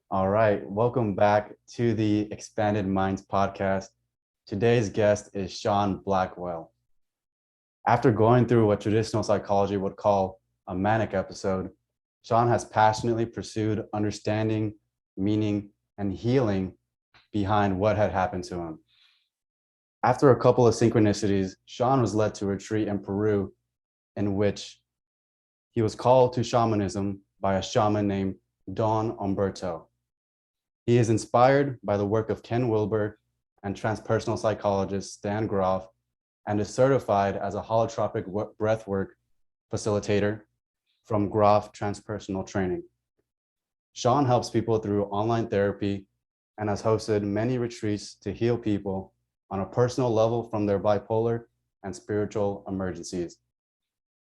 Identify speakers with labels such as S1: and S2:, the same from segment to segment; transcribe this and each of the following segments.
S1: All right, welcome back to the Expanded Minds podcast. Today's guest is Sean Blackwell. After going through what traditional psychology would call a manic episode, Sean has passionately pursued understanding, meaning, and healing behind what had happened to him. After a couple of synchronicities, Sean was led to a retreat in Peru in which he was called to shamanism by a shaman named Don Umberto. He is inspired by the work of Ken Wilber and transpersonal psychologist Stan Grof, and is certified as a holotropic breathwork facilitator from Grof Transpersonal Training. Sean helps people through online therapy and has hosted many retreats to heal people on a personal level from their bipolar and spiritual emergencies.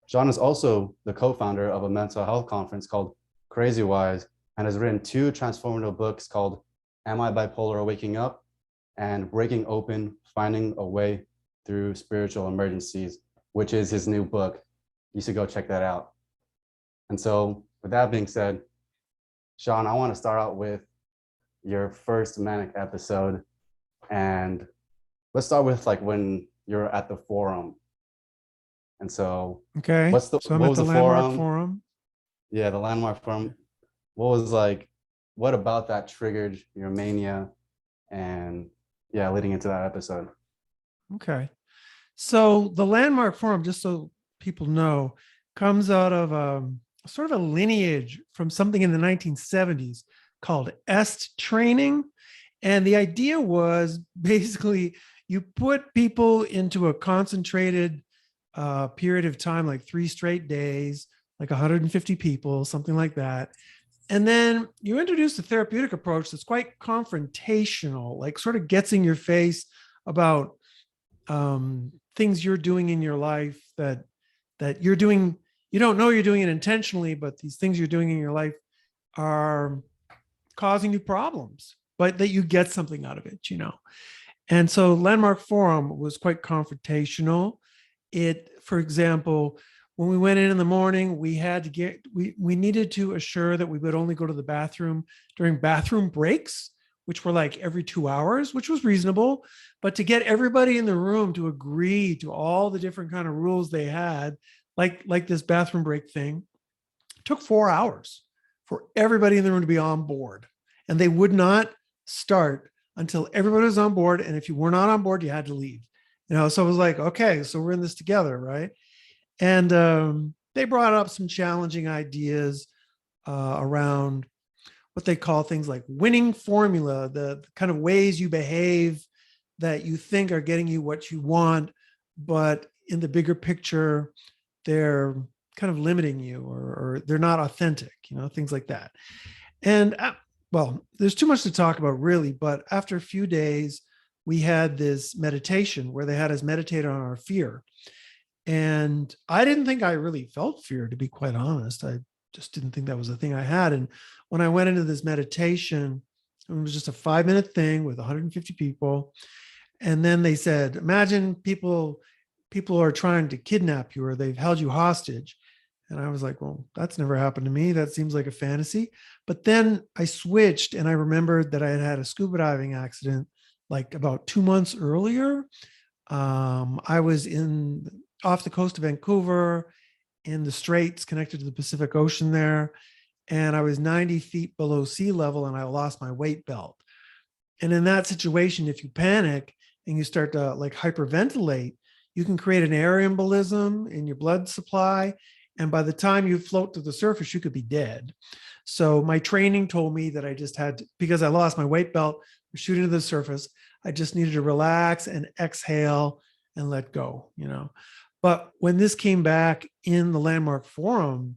S1: Sean is also the co-founder of a mental health conference called Crazy Wise, and has written two transformative books called Am I Bipolar or Waking Up? And Breaking Open, Finding a Way Through Spiritual Emergencies, which is his new book. You should go check that out. And so with that being said, Sean, I want to start out with your first manic episode. And let's start with like when you're at the forum. And so
S2: Okay.
S1: what
S2: I'm at
S1: was
S2: the
S1: the
S2: Landmark Forum.
S1: Yeah, the landmark forum. What about that triggered your mania? And yeah, leading into that episode.
S2: Okay. So the Landmark Forum, just so people know, comes out of sort of a lineage from something in the 1970s called EST training. And the idea was basically you put people into a concentrated period of time, like 3 straight days, like 150 people, something like that. And then you introduce a therapeutic approach that's quite confrontational, like sort of gets in your face about things you're doing in your life that you're doing. You don't know you're doing it intentionally, but these things you're doing in your life are causing you problems, but that you get something out of it, And so Landmark Forum was quite confrontational. For example, when we went in the morning, we needed to assure that we would only go to the bathroom during bathroom breaks, which were like every 2 hours, which was reasonable. But to get everybody in the room to agree to all the different kind of rules they had, like this bathroom break thing, took 4 hours for everybody in the room to be on board. And they would not start until everybody was on board. And if you were not on board, you had to leave. So it was like, okay, so we're in this together, right? And they brought up some challenging ideas around what they call things like winning formula, the kind of ways you behave that you think are getting you what you want, but in the bigger picture, they're kind of limiting you or they're not authentic, things like that. And well, there's too much to talk about really, but after a few days, we had this meditation where they had us meditate on our fear. And I didn't think I really felt fear, to be quite honest. I just didn't think that was a thing I had. And when I went into this meditation, it was just a 5-minute thing with 150 people. And then they said, imagine people are trying to kidnap you or they've held you hostage. And I was like, well, that's never happened to me. That seems like a fantasy. But then I switched and I remembered that I had had a scuba diving accident like about 2 months earlier. I was off the coast of Vancouver in the Straits connected to the Pacific Ocean there. And I was 90 feet below sea level and I lost my weight belt. And in that situation, if you panic and you start to like hyperventilate, you can create an air embolism in your blood supply. And by the time you float to the surface, you could be dead. So my training told me that I just had to, because I lost my weight belt, shooting to the surface, I just needed to relax and exhale and let go, But when this came back in the Landmark Forum,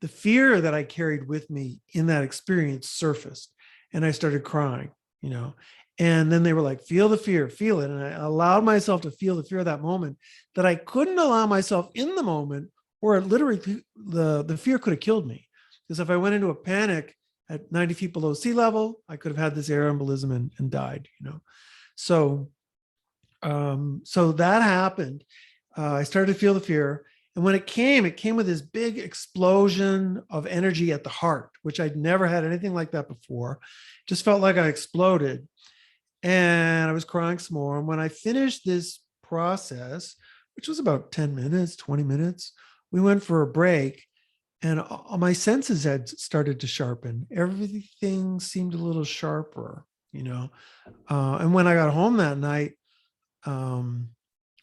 S2: the fear that I carried with me in that experience surfaced and I started crying, And then they were like, feel the fear, feel it. And I allowed myself to feel the fear of that moment that I couldn't allow myself in the moment, or literally the fear could have killed me. Because if I went into a panic at 90 feet below sea level, I could have had this air embolism and died, So that happened. I started to feel the fear. And when it came with this big explosion of energy at the heart, which I'd never had anything like that before. Just felt like I exploded. And I was crying some more. And when I finished this process, which was about 10 minutes, 20 minutes, we went for a break and all my senses had started to sharpen. Everything seemed a little sharper, you know. And when I got home that night, um,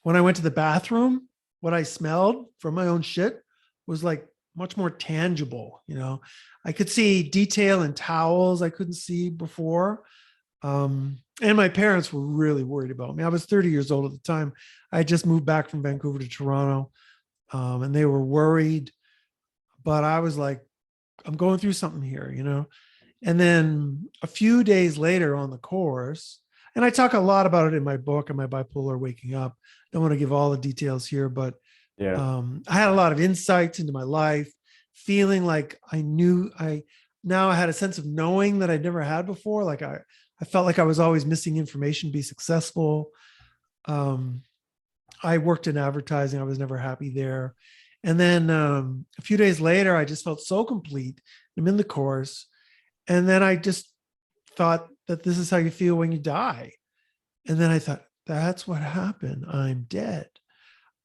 S2: when I went to the bathroom, what I smelled from my own shit was like much more tangible, you know. I could see detail in towels I couldn't see before. And my parents were really worried about me. I was 30 years old at the time. I had just moved back from Vancouver to Toronto, and they were worried. But I was like, I'm going through something here, you know. And then a few days later on the course, and I talk a lot about it in my book and my bipolar waking up. Don't want to give all the details here, but
S1: Yeah.
S2: I had a lot of insights into my life, feeling like I had a sense of knowing that I'd never had before. Like I felt like I was always missing information to be successful. Um, I worked in advertising. I was never happy there. And then a few days later, I just felt so complete. I'm in the course. And then I just thought that this is how you feel when you die. And then I thought, that's what happened. I'm dead.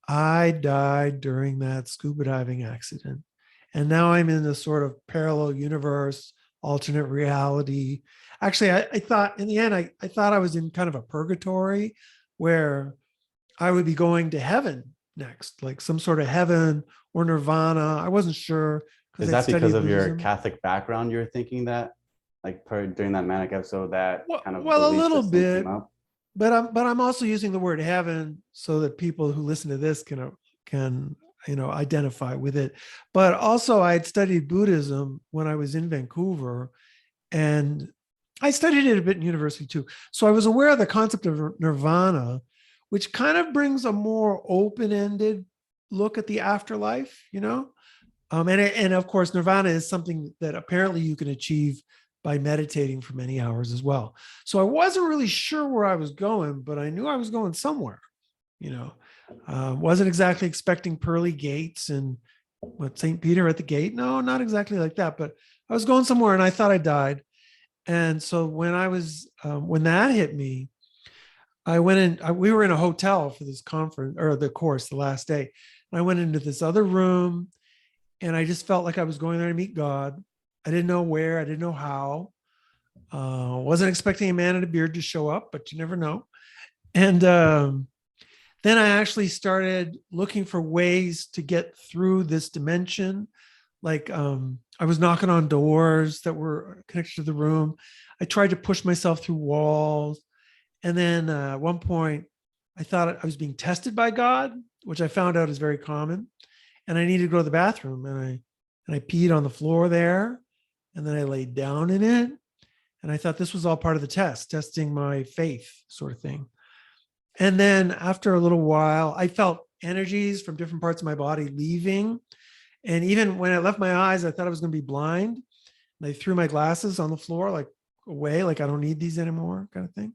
S2: I died during that scuba diving accident. And now I'm in this sort of parallel universe, alternate reality. Actually, I thought in the end, I thought I was in kind of a purgatory where I would be going to heaven next, like some sort of heaven or nirvana. I wasn't sure because
S1: Is
S2: I'd
S1: that because
S2: studied
S1: of your
S2: Buddhism.
S1: Catholic background? You're thinking that, like during that manic episode, that kind of
S2: Well, a
S1: belief
S2: little
S1: system came
S2: bit,
S1: up?
S2: but I'm also using the word heaven so that people who listen to this can identify with it. But also, I had studied Buddhism when I was in Vancouver, and I studied it a bit in university too. So I was aware of the concept of nirvana, which kind of brings a more open-ended look at the afterlife, you know. And of course, nirvana is something that apparently you can achieve by meditating for many hours as well. So I wasn't really sure where I was going, but I knew I was going somewhere. You know, wasn't exactly expecting pearly gates and what St. Peter at the gate. No, not exactly like that. But I was going somewhere, and I thought I died. And so when that hit me, I went in. We were in a hotel for this conference or the course the last day. And I went into this other room, and I just felt like I was going there to meet God. I didn't know where, I didn't know how. Wasn't expecting a man in a beard to show up, but you never know. And then I actually started looking for ways to get through this dimension. Like I was knocking on doors that were connected to the room. I tried to push myself through walls. And then at one point, I thought I was being tested by God, which I found out is very common. And I needed to go to the bathroom, and I peed on the floor there, and then I laid down in it. And I thought this was all part of the test, testing my faith, sort of thing. And then after a little while, I felt energies from different parts of my body leaving. And even when I left my eyes, I thought I was going to be blind. And I threw my glasses on the floor, like away, like I don't need these anymore, kind of thing.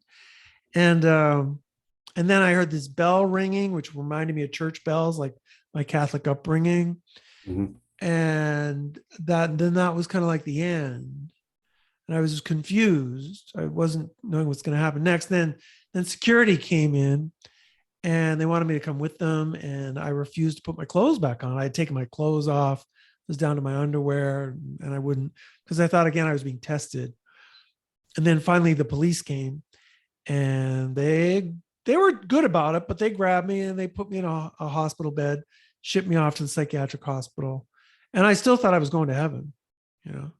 S2: And then I heard this bell ringing, which reminded me of church bells, like my Catholic upbringing.
S1: Mhm.
S2: And that was kind of like the end. And I was confused. I wasn't knowing what's going to happen next. Then security came in, and they wanted me to come with them. And I refused to put my clothes back on. I had taken my clothes off, was down to my underwear, and I wouldn't, because I thought again I was being tested. And then finally the police came, and they were good about it, but they grabbed me and they put me in a hospital bed, shipped me off to the psychiatric hospital. And I still thought I was going to heaven, you know.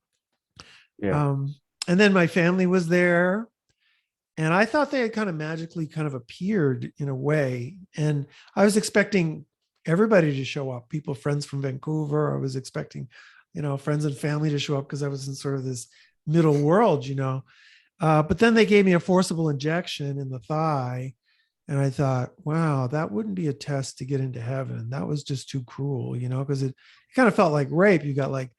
S1: Yeah.
S2: Um, and then my family was there, and I thought they had kind of magically kind of appeared in a way. And I was expecting everybody to show up, people, friends from Vancouver. I was expecting, friends and family to show up because I was in sort of this middle world, but then they gave me a forcible injection in the thigh. And I thought, wow, that wouldn't be a test to get into heaven. That was just too cruel, because it kind of felt like rape. You got like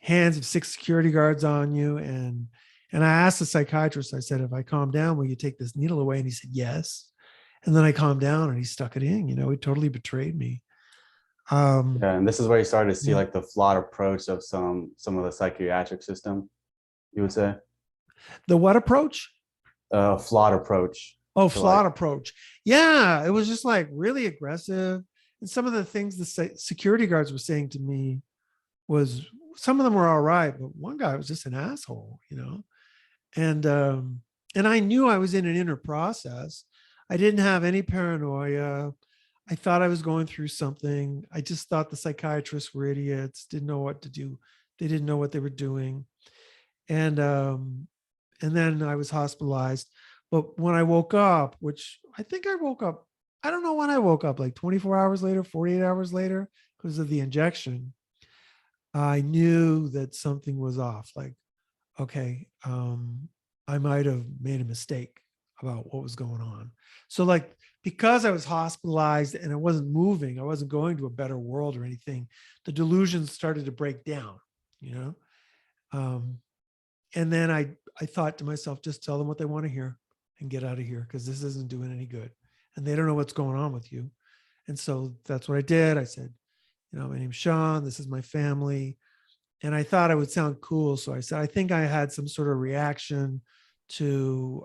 S2: hands of 6 security guards on you. And I asked the psychiatrist, I said, if I calm down, will you take this needle away? And he said, yes. And then I calmed down and he stuck it in, he totally betrayed me. Um,
S1: Yeah, and this is where you started to see
S2: yeah.
S1: like the flawed approach of some of the psychiatric system, you would say.
S2: The what approach?
S1: Flawed approach
S2: Oh,
S1: to like,
S2: flawed approach. Yeah, it was just like really aggressive. And some of the things the security guards were saying to me was, some of them were all right, but one guy was just an asshole, you know. And I knew I was in an inner process. I didn't have any paranoia. I thought I was going through something. I just thought the psychiatrists were idiots, didn't know what to do. They didn't know what they were doing. And and then I was hospitalized. But when I woke up, which I think I woke up, I don't know when I woke up, like 24 hours later, 48 hours later, because of the injection, I knew that something was off. Like, okay, I might have made a mistake about what was going on. So, like, because I was hospitalized and I wasn't moving, I wasn't going to a better world or anything, the delusions started to break down, you know? Um, and then I thought to myself, just tell them what they want to hear and get out of here because this isn't doing any good. And they don't know what's going on with you. And so that's what I did. I said, you know, my name's Sean, this is my family. And I thought I would sound cool. So I said, I think I had some sort of reaction to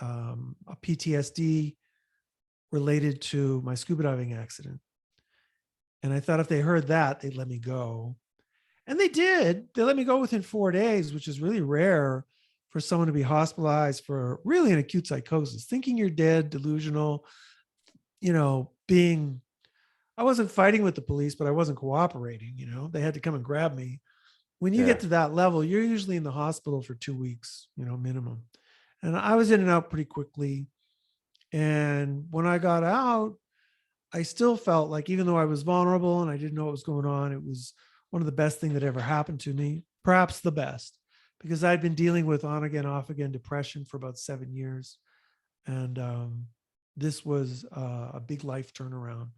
S2: a PTSD related to my scuba diving accident. And I thought if they heard that, they'd let me go. And they did. They let me go within 4 days, which is really rare for someone to be hospitalized for really an acute psychosis, thinking you're dead, delusional, you know, being, I wasn't fighting with the police, but I wasn't cooperating, you know, they had to come and grab me. When you
S1: yeah,
S2: get to that level, you're usually in the hospital for 2 weeks, you know, minimum. And I was in and out pretty quickly. And when I got out, I still felt like even though I was vulnerable and I didn't know what was going on, it was one of the best things that ever happened to me, perhaps the best, because I'd been dealing with on again, off again depression for about 7 years. And this was a big life turnaround.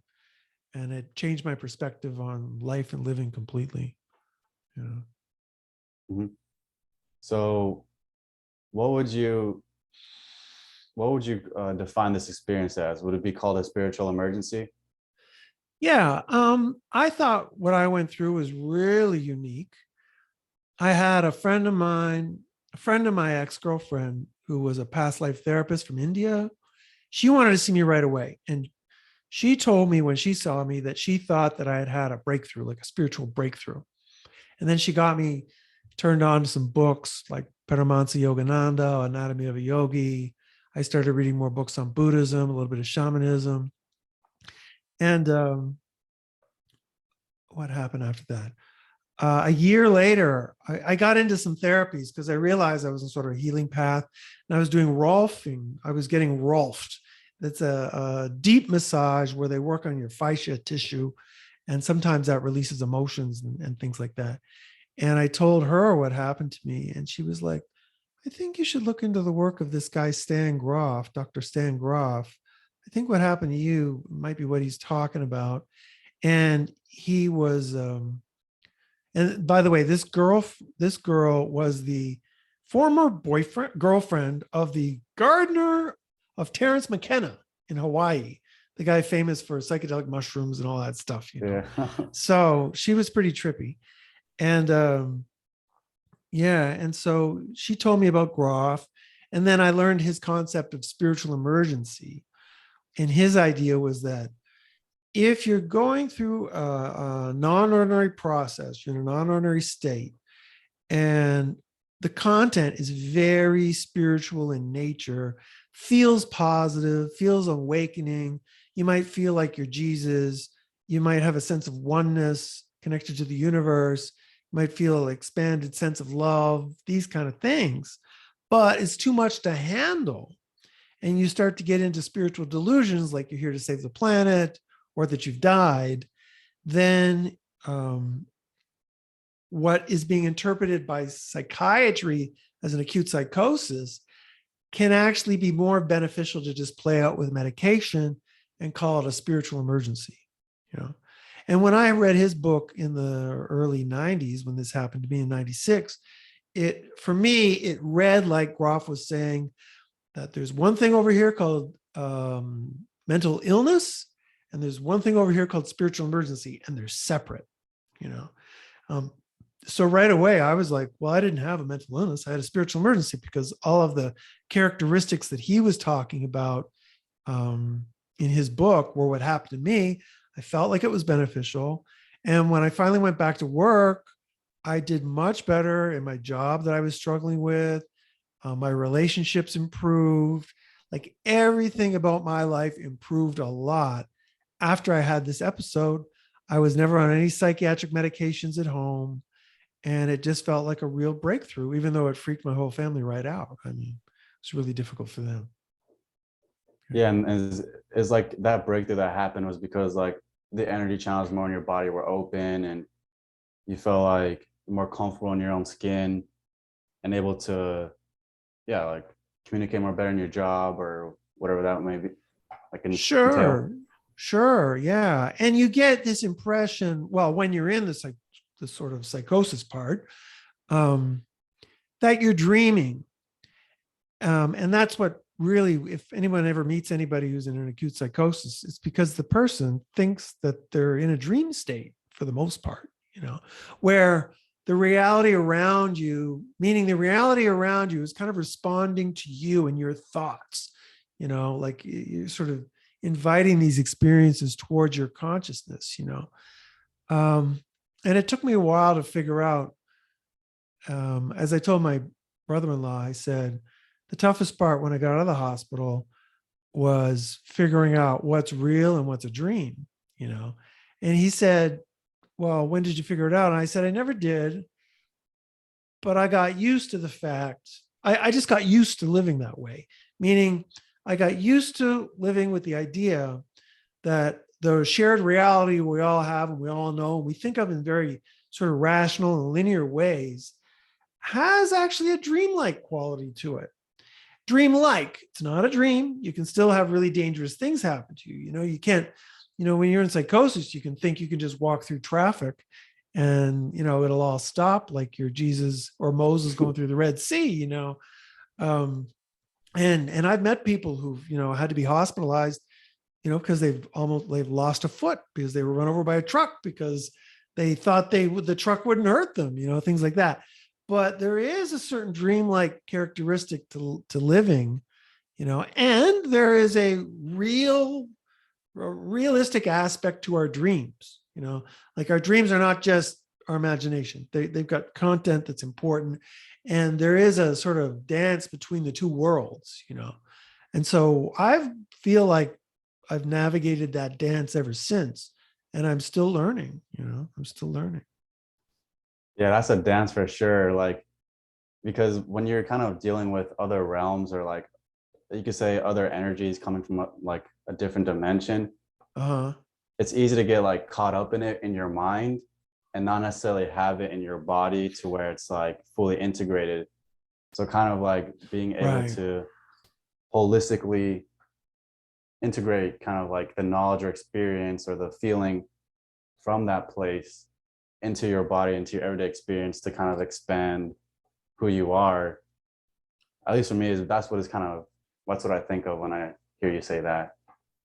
S2: And it changed my perspective on life and living completely. You know?
S1: mhm. So what would you define this experience as? Would it be called a spiritual emergency?
S2: Yeah. I thought what I went through was really unique. I had a friend of mine, a friend of my ex-girlfriend, who was a past life therapist from India. She wanted to see me right away. And she told me when she saw me that she thought that I had had a breakthrough, like a spiritual breakthrough. And then she got me turned on to some books like Paramahansa Yogananda, Anatomy of a Yogi. I started reading more books on Buddhism, a little bit of shamanism. And what happened after that? A year later, I got into some therapies because I realized I was in sort of a healing path, and I was doing Rolfing. I was getting Rolfed. That's a deep massage where they work on your fascia tissue, and sometimes that releases emotions and things like that. And I told her what happened to me, and she was like, "I think you should look into the work of this guy Stan Groff, Dr. Stan Groff. I think what happened to you might be what he's talking about." And he was and by the way, this girl was the former girlfriend of the gardener of Terrence McKenna in Hawaii, the guy famous for psychedelic mushrooms and all that stuff, you know.
S1: Yeah.
S2: So she was pretty trippy. And yeah, and so she told me about Groff. And then I learned his concept of spiritual emergency. And his idea was that if you're going through a non-ordinary process, you're in a non-ordinary state, and the content is very spiritual in nature, feels positive, feels awakening, you might feel like you're Jesus, you might have a sense of oneness connected to the universe, you might feel an expanded sense of love, these kind of things, but it's too much to handle. And you start to get into spiritual delusions like you're here to save the planet or that you've died, then what is being interpreted by psychiatry as an acute psychosis can actually be more beneficial to just play out with medication and call it a spiritual emergency, you know. And when I read his book in the early 90s, when this happened to me in 96, for me, it read like Groff was saying that there's one thing over here called mental illness, and there's one thing over here called spiritual emergency, and they're separate, you know. So right away I was like, well, I didn't have a mental illness. I had a spiritual emergency, because all of the characteristics that he was talking about in his book were what happened to me. I felt like it was beneficial. And when I finally went back to work, I did much better in my job that I was struggling with. My relationships improved. Like everything about my life improved a lot after I had this episode. I was never on any psychiatric medications at home. And it just felt like a real breakthrough, even though it freaked my whole family right out. I mean, it's really difficult for them.
S1: Yeah, and it's like that breakthrough that happened was because like the energy channels more in your body were open, and you felt like more comfortable in your own skin and able to, yeah, like communicate more better in your job or whatever that may be, like entail.
S2: Sure, yeah. And you get this impression, well, when you're in the sort of psychosis part, that you're dreaming. And that's what really, if anyone ever meets anybody who's in an acute psychosis, it's because the person thinks that they're in a dream state for the most part, you know, where the reality around you, meaning the reality around you is kind of responding to you and your thoughts, you know, like you're sort of inviting these experiences towards your consciousness, you know. And it took me a while to figure out, as I told my brother-in-law, I said, the toughest part when I got out of the hospital was figuring out what's real and what's a dream, you know? And he said, well, when did you figure it out? And I said, I never did, but I got used to the fact, I just got used to living that way. Meaning I got used to living with the idea that the shared reality we all have and we all know, and we think of in very sort of rational and linear ways, has actually a dreamlike quality to it. Dreamlike, it's not a dream. You can still have really dangerous things happen to you. You know, you can't, you know, when you're in psychosis, you can think you can just walk through traffic and, you know, it'll all stop, like you're Jesus or Moses going through the Red Sea, you know. And I've met people who've, you know, had to be hospitalized, you know, because they've lost a foot because they were run over by a truck because they thought the truck wouldn't hurt them, you know, things like that. But there is a certain dreamlike characteristic to living, you know, and there is a realistic aspect to our dreams, you know, like our dreams are not just our imagination. They've got content that's important. And there is a sort of dance between the two worlds, you know. And so I feel like I've navigated that dance ever since. And I'm still learning, you know, I'm still learning.
S1: Yeah, that's a dance for sure. Like, because when you're kind of dealing with other realms, or like you could say other energies coming from like a different dimension,
S2: Uh-huh.
S1: it's easy to get like caught up in it in your mind and not necessarily have it in your body to where it's like fully integrated. So kind of like being able
S2: Right.
S1: to holistically integrate kind of like the knowledge or experience or the feeling from that place into your body, into your everyday experience, to kind of expand who you are. At least for me, that's what I think of when I hear you say that.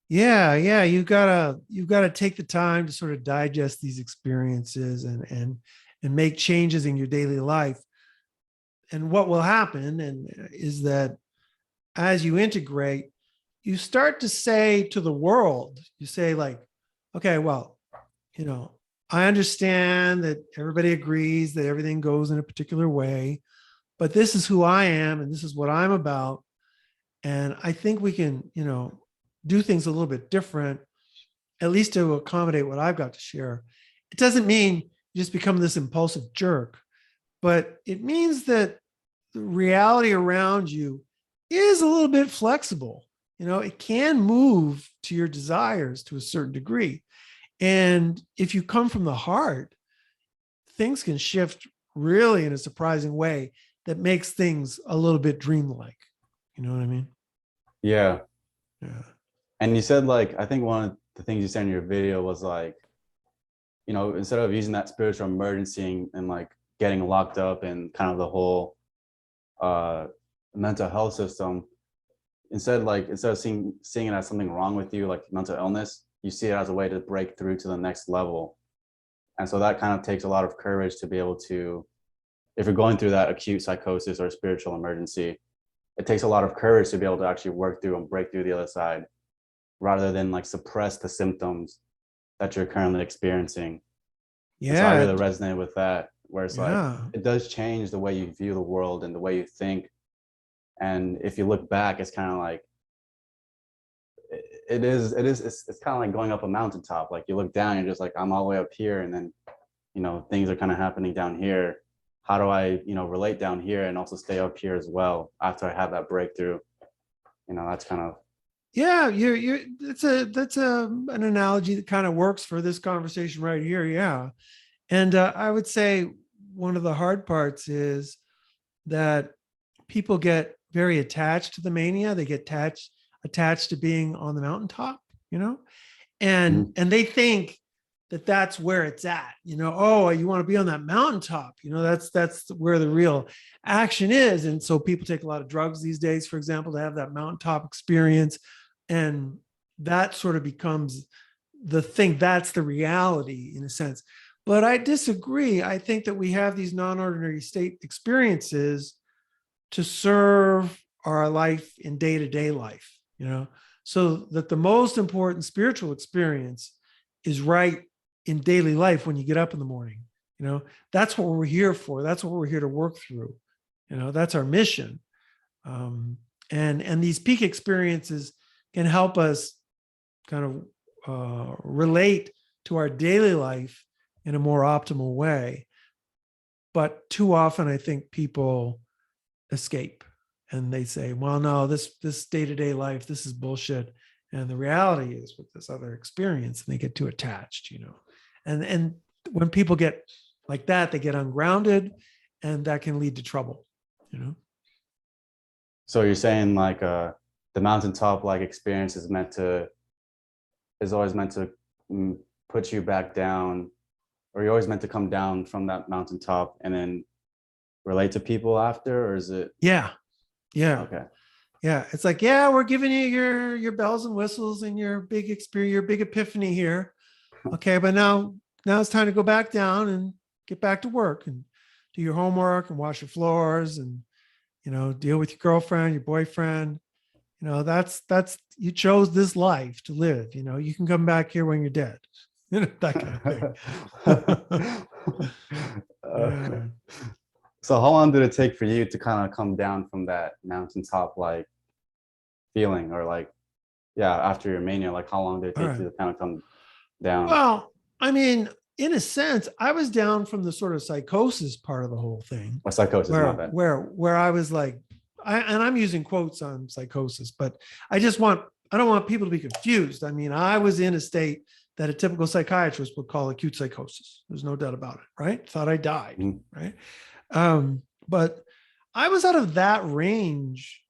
S2: Yeah. You've gotta take the time to sort of digest these experiences and make changes in your daily life. And what will happen is that as you integrate, you start to say to the world, you say like, okay, well, you know, I understand that everybody agrees that everything goes in a particular way, but this is who I am and this is what I'm about. And I think we can, you know, do things a little bit different, at least to accommodate what I've got to share. It doesn't mean you just become this impulsive jerk, but it means that the reality around you is a little bit flexible. You know, it can move to your desires to a certain degree. And if you come from the heart, things can shift really in a surprising way that makes things a little bit dreamlike. You know what I mean?
S1: Yeah.
S2: Yeah.
S1: And you said, like, I think one of the things you said in your video was like, you know, instead of using that spiritual emergency and like getting locked up in kind of the whole uh mental health system, instead of seeing it as something wrong with you, like mental illness, you see it as a way to break through to the next level. And so that kind of takes a lot of courage to be able to, if you're going through that acute psychosis or spiritual emergency, it takes a lot of courage to be able to actually work through and break through the other side, rather than like suppress the symptoms that you're currently experiencing. And so I
S2: Yeah.
S1: really resonate with that, where it's like,
S2: Yeah.
S1: it does change the way you view the world and the way you think. And if you look back, it's kind of like, it's kind of like going up a mountaintop. Like you look down, you're just like, I'm all the way up here. And then, things are kind of happening down here. How do I, relate down here and also stay up here as well after I have that breakthrough? That's kind of.
S2: Yeah, that's an analogy that kind of works for this conversation right here. Yeah. And I would say one of the hard parts is that people get very attached to the mania. They get attached to being on the mountaintop, and they think that that's where it's at. Oh, you want to be on that mountaintop. That's where the real action is. And so people take a lot of drugs these days, for example, to have that mountaintop experience, and that sort of becomes the thing. That's the reality in a sense. But I disagree. I think that we have these non-ordinary state experiences to serve our life in day-to-day life, so that the most important spiritual experience is right in daily life when you get up in the morning. That's what we're here for. That's what we're here to work through. That's our mission. And these peak experiences can help us kind of relate to our daily life in a more optimal way. But too often, I think people escape and they say, well, no, this day-to-day life, this is bullshit. And the reality is with this other experience, and they get too attached, and when people get like that, they get ungrounded, and that can lead to trouble,
S1: So you're saying like the mountaintop like experience is always meant to put you back down, or you're always meant to come down from that mountaintop and then relate to people after, or is it?
S2: Yeah.
S1: Okay.
S2: Yeah. It's like, yeah, we're giving you your bells and whistles and your big experience, your big epiphany here. Okay. But now it's time to go back down and get back to work and do your homework and wash your floors and, deal with your girlfriend, your boyfriend. That's you chose this life to live. You can come back here when you're dead. That kind of thing.
S1: So how long did it take for you to kind of come down from that mountaintop like feeling, or like, yeah, after your mania, like how long did it take you to kind of come down?
S2: Well, I mean, in a sense, I was down from the sort of psychosis part of the whole thing.
S1: Or psychosis, not bad.
S2: Where I was like, and I'm using quotes on psychosis, but I don't want people to be confused. I mean, I was in a state that a typical psychiatrist would call acute psychosis. There's no doubt about it, right? Thought I died, right? But I was out of that range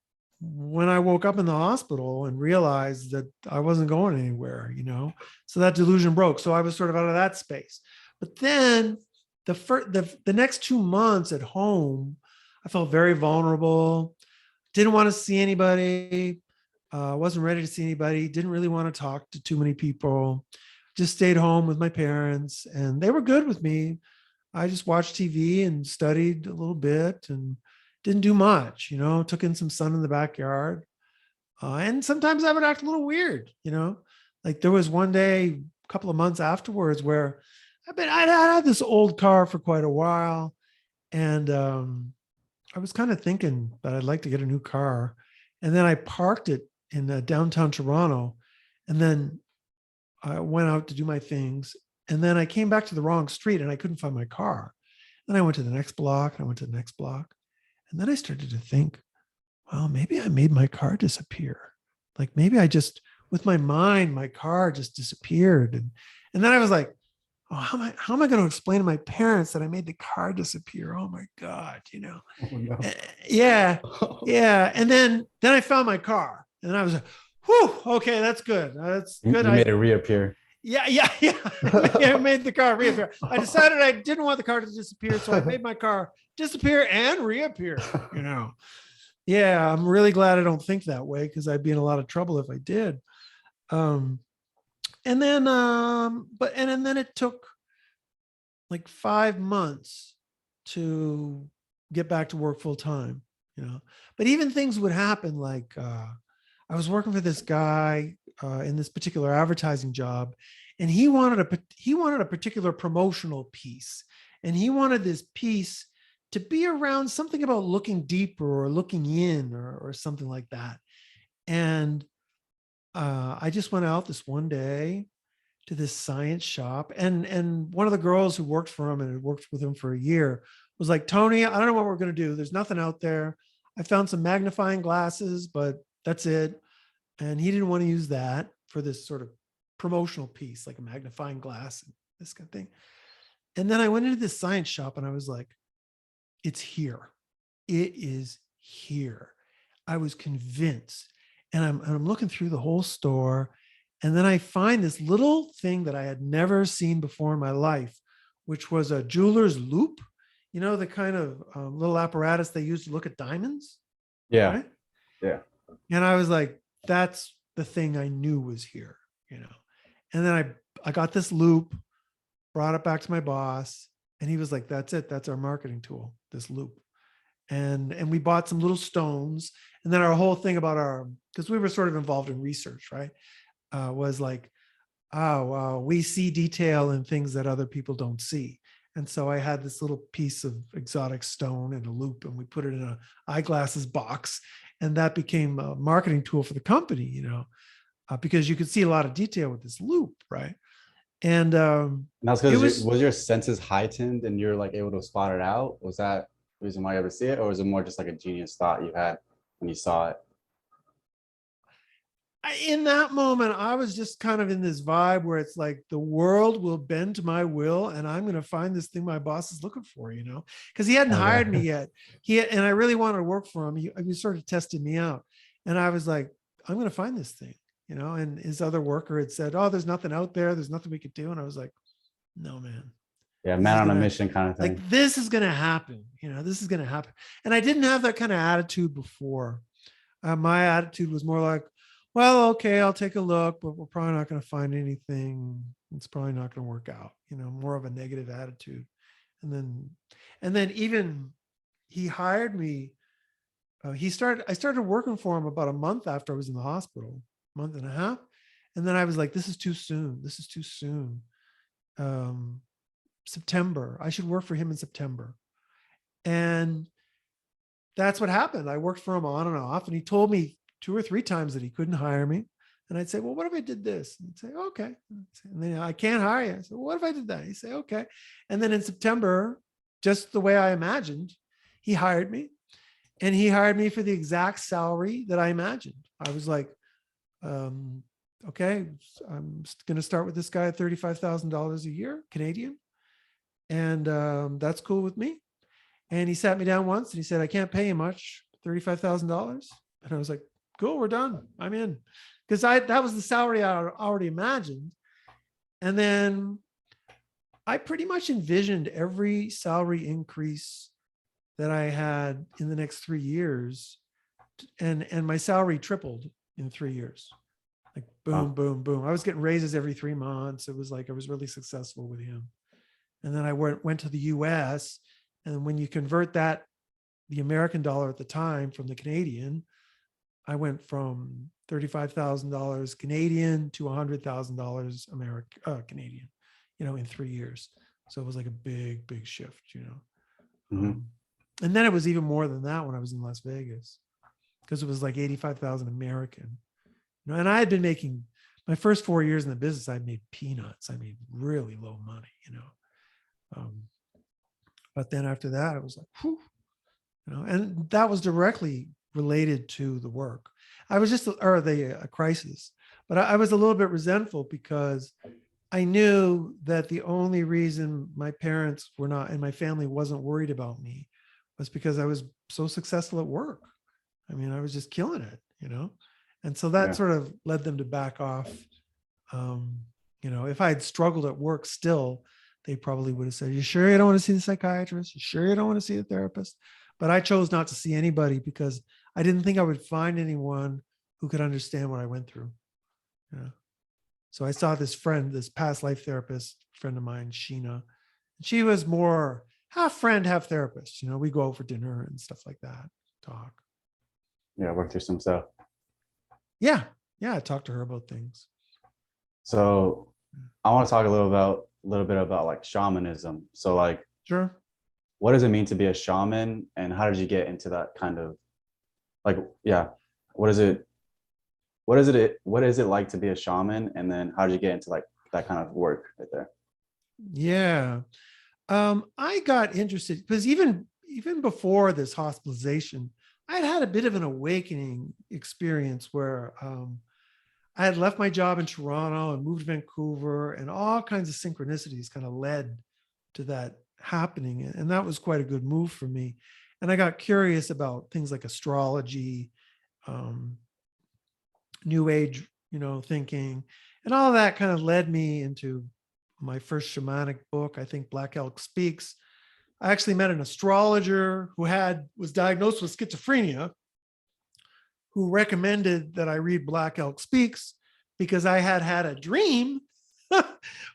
S2: when I woke up in the hospital and realized that I wasn't going anywhere, so that delusion broke. So I was sort of out of that space. But then the next 2 months at home, I felt very vulnerable, didn't want to see anybody, wasn't ready to see anybody, didn't really want to talk to too many people, just stayed home with my parents, and they were good with me. I just watched TV and studied a little bit and didn't do much, took in some sun in the backyard. And sometimes I would act a little weird, like there was one day, a couple of months afterwards, where I'd had this old car for quite a while. And I was kind of thinking that I'd like to get a new car. And then I parked it in downtown Toronto. And then I went out to do my things. And then I came back to the wrong street and I couldn't find my car. Then I went to the next block and I went to the next block. And then I started to think, well, maybe I made my car disappear. Like maybe I just, with my mind, my car just disappeared. And then I was like, oh, how am I going to explain to my parents that I made the car disappear? Oh my God,
S1: Oh, no.
S2: Yeah. And then I found my car and I was like, whew, okay, that's good. That's good.
S1: You made it reappear.
S2: Yeah. I made the car reappear. I decided I didn't want the car to disappear, so I made my car disappear and reappear, Yeah, I'm really glad I don't think that way, because I'd be in a lot of trouble if I did. And then, and then it took like 5 months to get back to work full time, you know. But even things would happen like I was working for this guy in this particular advertising job, and he wanted a particular promotional piece, and he wanted this piece to be around something about looking deeper or looking in or something like that. And I just went out this one day to this science shop, and one of the girls who worked for him and had worked with him for a year was like, Tony, I don't know what we're going to do. There's nothing out there. I found some magnifying glasses, but that's it. And he didn't want to use that for this sort of promotional piece, like a magnifying glass and this kind of thing. And then I went into this science shop and I was like, it's here. It is here. I was convinced. And I'm looking through the whole store. And then I find this little thing that I had never seen before in my life, which was a jeweler's loop, you know, the kind of little apparatus they use to look at diamonds.
S1: Yeah.
S2: Right?
S1: Yeah.
S2: And I was like, that's the thing I knew was here, you know. And then I got this loop, brought it back to my boss, and he was like, that's it. That's our marketing tool, this loop. And we bought some little stones. And then our whole thing about because we were sort of involved in research, right? Was like, we see detail in things that other people don't see. And so I had this little piece of exotic stone and a loop, and we put it in an eyeglasses box. And that became a marketing tool for the company, you know, because you could see a lot of detail with this loop, right? And
S1: And that's because was your senses heightened and you're like able to spot it out? Was that the reason why you ever see it? Or was it more just like a genius thought you had when you saw it?
S2: in that moment, I was just kind of in this vibe where it's like the world will bend to my will, and I'm going to find this thing my boss is looking for, you know, because he hadn't hired me yet. And I really wanted to work for him. He sort of tested me out, and I was like, I'm going to find this thing, you know. And his other worker had said, "Oh, there's nothing out there. There's nothing we could do." And I was like, "No, man."
S1: Yeah, man on a mission kind of thing.
S2: Like, this is going to happen, you know. This is going to happen. And I didn't have that kind of attitude before. My attitude was more like, well, okay, I'll take a look, but we're probably not going to find anything. It's probably not going to work out, you know, more of a negative attitude. And then even he hired me. I started working for him about a month after I was in the hospital, month and a half. And then I was like, this is too soon. This is too soon. September, I should work for him in September. And that's what happened. I worked for him on and off, and he told me 2 or 3 times that he couldn't hire me. And I'd say, well, what if I did this? And he'd say, okay. And then, I can't hire you. I said, well, what if I did that? He'd say, okay. And then in September, just the way I imagined, he hired me. And he hired me for the exact salary that I imagined. I was like, okay, I'm going to start with this guy at $35,000 a year, Canadian. And that's cool with me. And he sat me down once and he said, I can't pay you much, $35,000. And I was like, cool, we're done. I'm in. Because that was the salary I already imagined. And then I pretty much envisioned every salary increase that I had in the next 3 years. And my salary tripled in 3 years. Like boom, boom, boom. I was getting raises every 3 months. It was like I was really successful with him. And then I went to the US. And when you convert that, the American dollar at the time from the Canadian, I went from $35,000 Canadian to $100,000 Canadian, you know, in 3 years. So it was like a big, big shift, you know.
S1: Mm-hmm.
S2: And then it was even more than that when I was in Las Vegas, because it was like 85,000 American. You know, and I had been making my first 4 years in the business, I made peanuts. I made really low money, you know. But then after that, it was like, whew, you know, and that was directly related to the work. I was just, or the crisis, but I was a little bit resentful because I knew that the only reason my parents were not, and my family wasn't worried about me, was because I was so successful at work. I mean, I was just killing it, you know? And so that sort of led them to back off. You know, if I had struggled at work still, they probably would have said, you sure you don't want to see the psychiatrist? You sure you don't want to see the therapist? But I chose not to see anybody because I didn't think I would find anyone who could understand what I went through. Yeah. So I saw this friend, this past life therapist friend of mine, Sheena. She was more half friend, half therapist. We go out for dinner and stuff like that, talk.
S1: Yeah, work through some stuff.
S2: Yeah. Yeah. I talked to her about things.
S1: So I want to talk a little bit about like shamanism. So like,
S2: Sure.
S1: what does it mean to be a shaman, and how did you get into that kind of like, yeah, what is it? What is it like to be a shaman? And then how did you get into like that kind of work right there?
S2: Yeah. I got interested because even before this hospitalization, I'd had a bit of an awakening experience where I had left my job in Toronto and moved to Vancouver, and all kinds of synchronicities kind of led to that happening. And that was quite a good move for me. And I got curious about things like astrology, um, new age, thinking, and all of that kind of led me into my first shamanic book, I think Black Elk Speaks. I actually met an astrologer who was diagnosed with schizophrenia, who recommended that I read Black Elk Speaks because I had a dream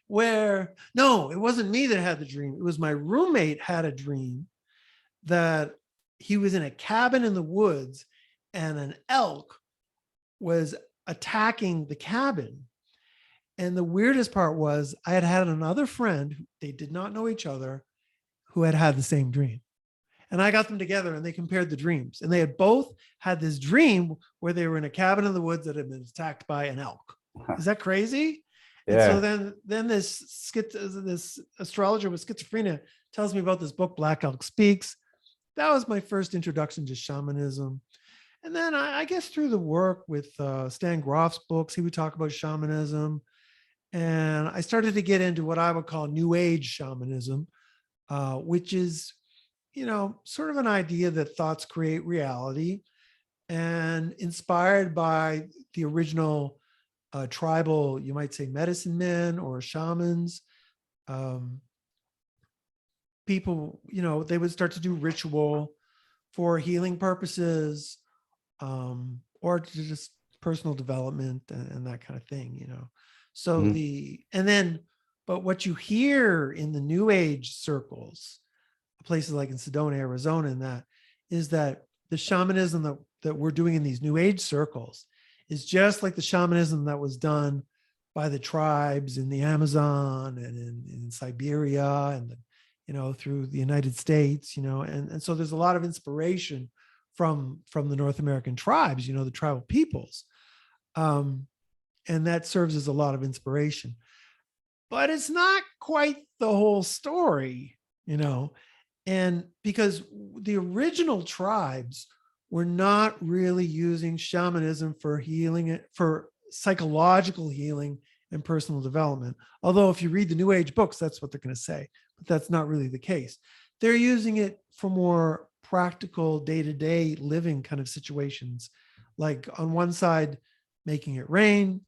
S2: where, no, it wasn't me that had the dream. It was my roommate had a dream that he was in a cabin in the woods and an elk was attacking the cabin. And the weirdest part was I had another friend, they did not know each other, who had the same dream. And I got them together and they compared the dreams. And they had both had this dream where they were in a cabin in the woods that had been attacked by an elk. Is that crazy? And so
S1: Yeah.
S2: then this astrologer with schizophrenia tells me about this book, Black Elk Speaks. That was my first introduction to shamanism. And then I guess through the work with Stan Grof's books, he would talk about shamanism. And I started to get into what I would call New Age shamanism, which is, sort of an idea that thoughts create reality, and inspired by the original tribal, you might say, medicine men or shamans. People, they would start to do ritual for healing purposes, or to just personal development and that kind of thing. So
S1: Mhm.
S2: but what you hear in the New Age circles, places like in Sedona, Arizona, and that is that the shamanism that we're doing in these New Age circles is just like the shamanism that was done by the tribes in the Amazon and in Siberia and through the United States, and so there's a lot of inspiration from the North American tribes, the tribal peoples, and that serves as a lot of inspiration. But it's not quite the whole story, and because the original tribes were not really using shamanism for healing, for psychological healing and personal development. Although if you read the New Age books, that's what they're going to say, but that's not really the case. They're using it for more practical day-to-day living kind of situations. Like on one side, making it rain,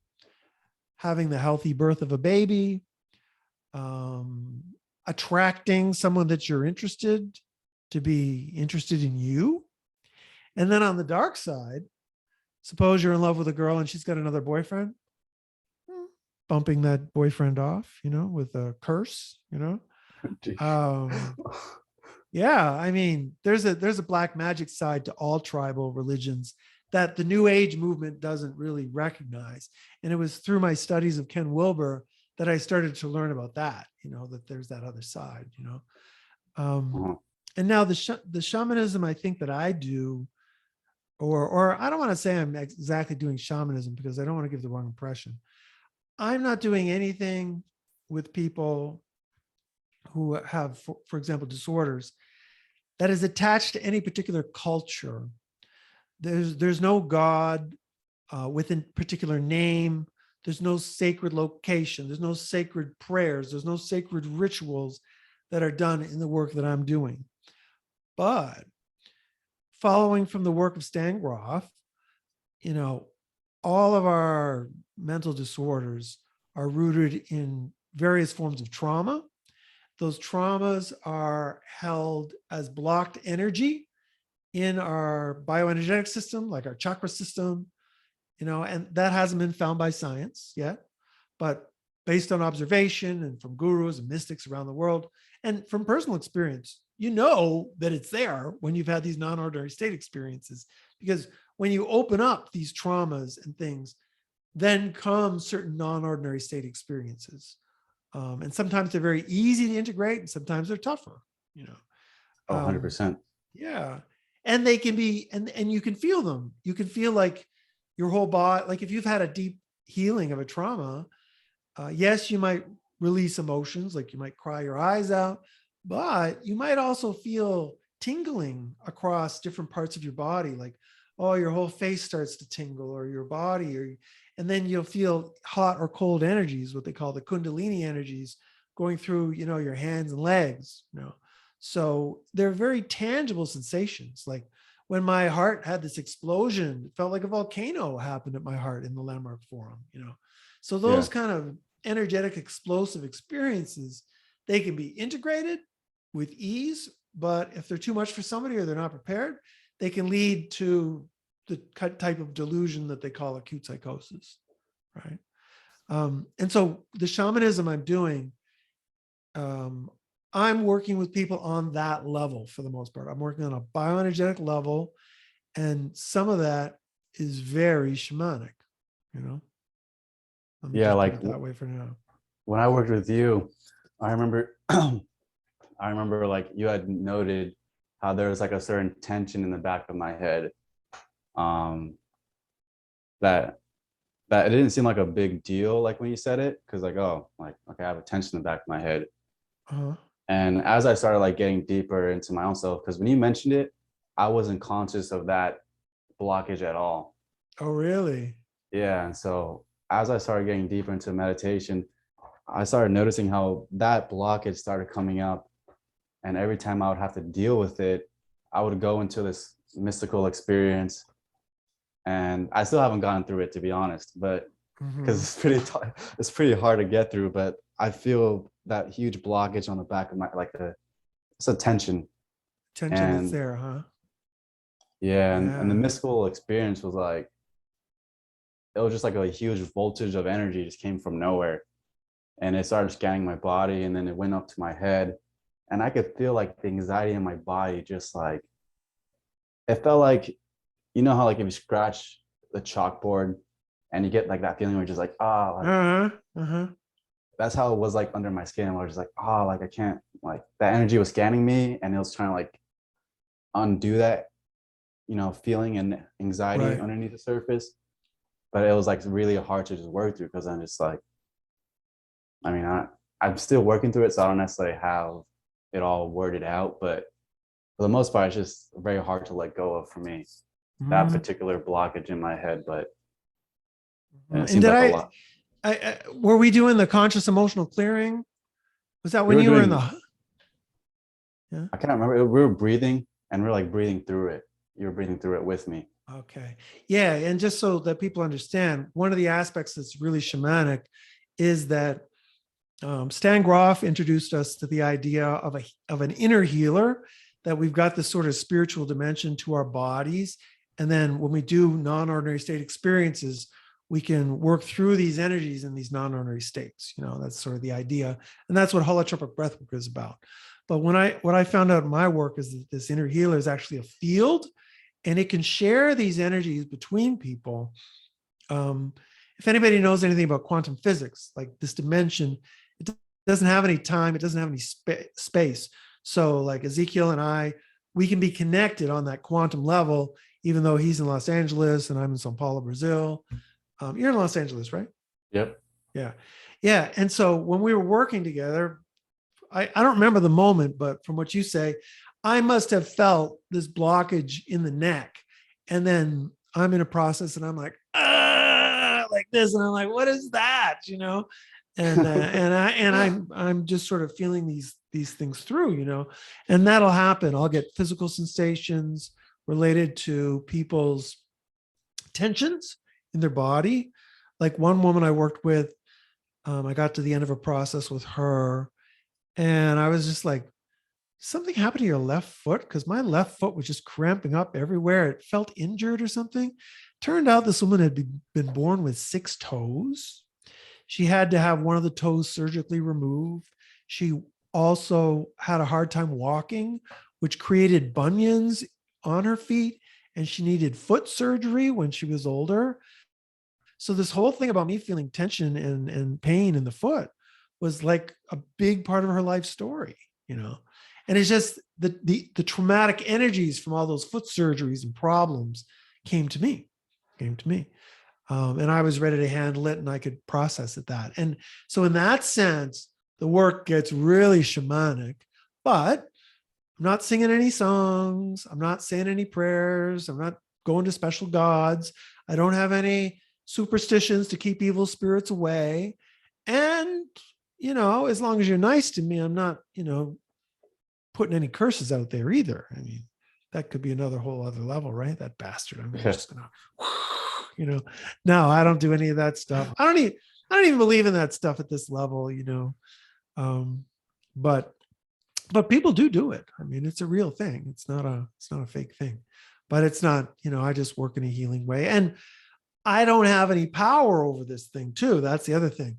S2: having the healthy birth of a baby, attracting someone that you're interested to be interested in you. And then on the dark side, suppose you're in love with a girl and she's got another boyfriend, bumping that boyfriend off, with a curse, yeah, I mean, there's a black magic side to all tribal religions that the New Age movement doesn't really recognize. And it was through my studies of Ken Wilber that I started to learn about that, that there's that other side,
S1: Mhm.
S2: and now the shamanism I think that I do, or I don't want to say I'm exactly doing shamanism because I don't want to give the wrong impression. I'm not doing anything with people who have, for example, disorders that is attached to any particular culture. There's no God with a particular name. There's no sacred location. There's no sacred prayers. There's no sacred rituals that are done in the work that I'm doing. But following from the work of Stan Grof, all of our mental disorders are rooted in various forms of trauma. Those traumas are held as blocked energy in our bioenergetic system, like our chakra system, and that hasn't been found by science yet. but based on observation and from gurus and mystics around the world, and from personal experience, you know that it's there when you've had these non-ordinary state experiences. Because when you open up these traumas and things, then come certain non-ordinary state experiences. And sometimes they're very easy to integrate, and sometimes they're tougher, you know.
S1: Oh, 100%.
S2: Yeah. And they can be, and you can feel them. You can feel like your whole body, like if you've had a deep healing of a trauma, yes, you might release emotions, like you might cry your eyes out, but you might also feel tingling across different parts of your body, like, oh, your whole face starts to tingle, or your body, and then you'll feel hot or cold energies, what they call the Kundalini energies, going through, you know, your hands and legs, you know. So they're very tangible sensations. Like when my heart had this explosion, it felt like a volcano happened at my heart in the Landmark Forum, you know. So those kind of energetic, explosive experiences, they can be integrated with ease, but if they're too much for somebody or they're not prepared, they can lead to the type of delusion that they call acute psychosis, right? And so the shamanism I'm doing, I'm working with people on that level for the most part. I'm working on a bioenergetic level, and some of that is very shamanic, you know? Let me
S1: Yeah,
S2: just put
S1: like
S2: it that way for now.
S1: when I worked with you, I remember I remember like you had noted how there was like a certain tension in the back of my head, that it didn't seem like a big deal, like when you said it, because like, oh, like, okay, I have a tension in the back of my head.
S2: Uh-huh.
S1: And as I started like getting deeper into my own self, because when you mentioned it, I wasn't conscious of that blockage at all.
S2: Oh, really?
S1: Yeah. And so as I started getting deeper into meditation, I started noticing how that blockage started coming up. And every time I would have to deal with it, I would go into this mystical experience. And I still haven't gotten through it, to be honest, but because it's pretty hard to get through. But I feel that huge blockage on the back of my, like it's a tension.
S2: Tension that's
S1: And
S2: there, huh?
S1: yeah, and the
S2: Yeah.
S1: mystical experience was like, it was just like a huge voltage of energy just came from nowhere. And it started scanning my body, and then it went up to my head. And I could feel like the anxiety in my body, just like, it felt like, you know how like if you scratch the chalkboard and you get like that feeling where you're just like, ah, like
S2: Uh-huh. Uh-huh.
S1: that's how it was like under my skin. I was just like, oh, like I can't, like that energy was scanning me, and it was trying to like undo that, you know, feeling and anxiety
S2: Right.
S1: underneath the surface. But it was like really hard to just work through, because I'm just like, I mean, I'm still working through it, so I don't necessarily have it all worded out, but for the most part, it's just very hard to let go of for me, that
S2: Mhm.
S1: particular blockage in my head. But and it
S2: And
S1: seems
S2: did
S1: like a lot.
S2: were we doing the conscious emotional clearing? Was that
S1: We
S2: when
S1: were
S2: you were in
S1: doing,
S2: the, yeah?
S1: I can't remember. We were breathing, and we are like breathing through it. You were breathing through it with me.
S2: Okay. Yeah. And just so that people understand, one of the aspects that's really shamanic is that Stan Groff introduced us to the idea of an inner healer, that we've got this sort of spiritual dimension to our bodies. And then when we do non-ordinary state experiences, we can work through these energies in these non-ordinary states. You know, that's sort of the idea. And that's what holotropic breathwork is about. But what I found out in my work is that this inner healer is actually a field, and it can share these energies between people. If anybody knows anything about quantum physics, like this dimension, it doesn't have any time, it doesn't have any space. So like Ezekiel and I, we can be connected on that quantum level, even though he's in Los Angeles and I'm in Sao Paulo, Brazil. You're in Los Angeles, right?
S1: Yep.
S2: Yeah. Yeah. And so when we were working together, I don't remember the moment, but from what you say, I must have felt this blockage in the neck. And then I'm in a process and I'm like, ah, like this. And I'm like, what is that? You know? I'm just sort of feeling these things through, you know, and that'll happen. I'll get physical sensations related to people's tensions in their body. Like one woman I worked with, I got to the end of a process with her, and I was just like, something happened to your left foot? Because my left foot was just cramping up everywhere. It felt injured or something. Turned out this woman had been born with 6 toes. She had to have one of the toes surgically removed. She also had a hard time walking, which created bunions on her feet, and she needed foot surgery when she was older. So this whole thing about me feeling tension and pain in the foot was like a big part of her life story, you know. And it's just the traumatic energies from all those foot surgeries and problems came to me, and I was ready to handle it, and I could process it that. And so in that sense, the work gets really shamanic, but I'm not singing any songs. I'm not saying any prayers. I'm not going to special gods. I don't have any superstitions to keep evil spirits away. And, you know, as long as you're nice to me, I'm not, you know, putting any curses out there either. I mean, that could be another whole other level, right? That bastard. I'm just gonna, you know, no, I don't do any of that stuff. I don't even believe in that stuff at this level, you know. But people do it. I mean, it's a real thing. It's not a fake thing, but it's not, you know, I just work in a healing way, and I don't have any power over this thing too. That's the other thing.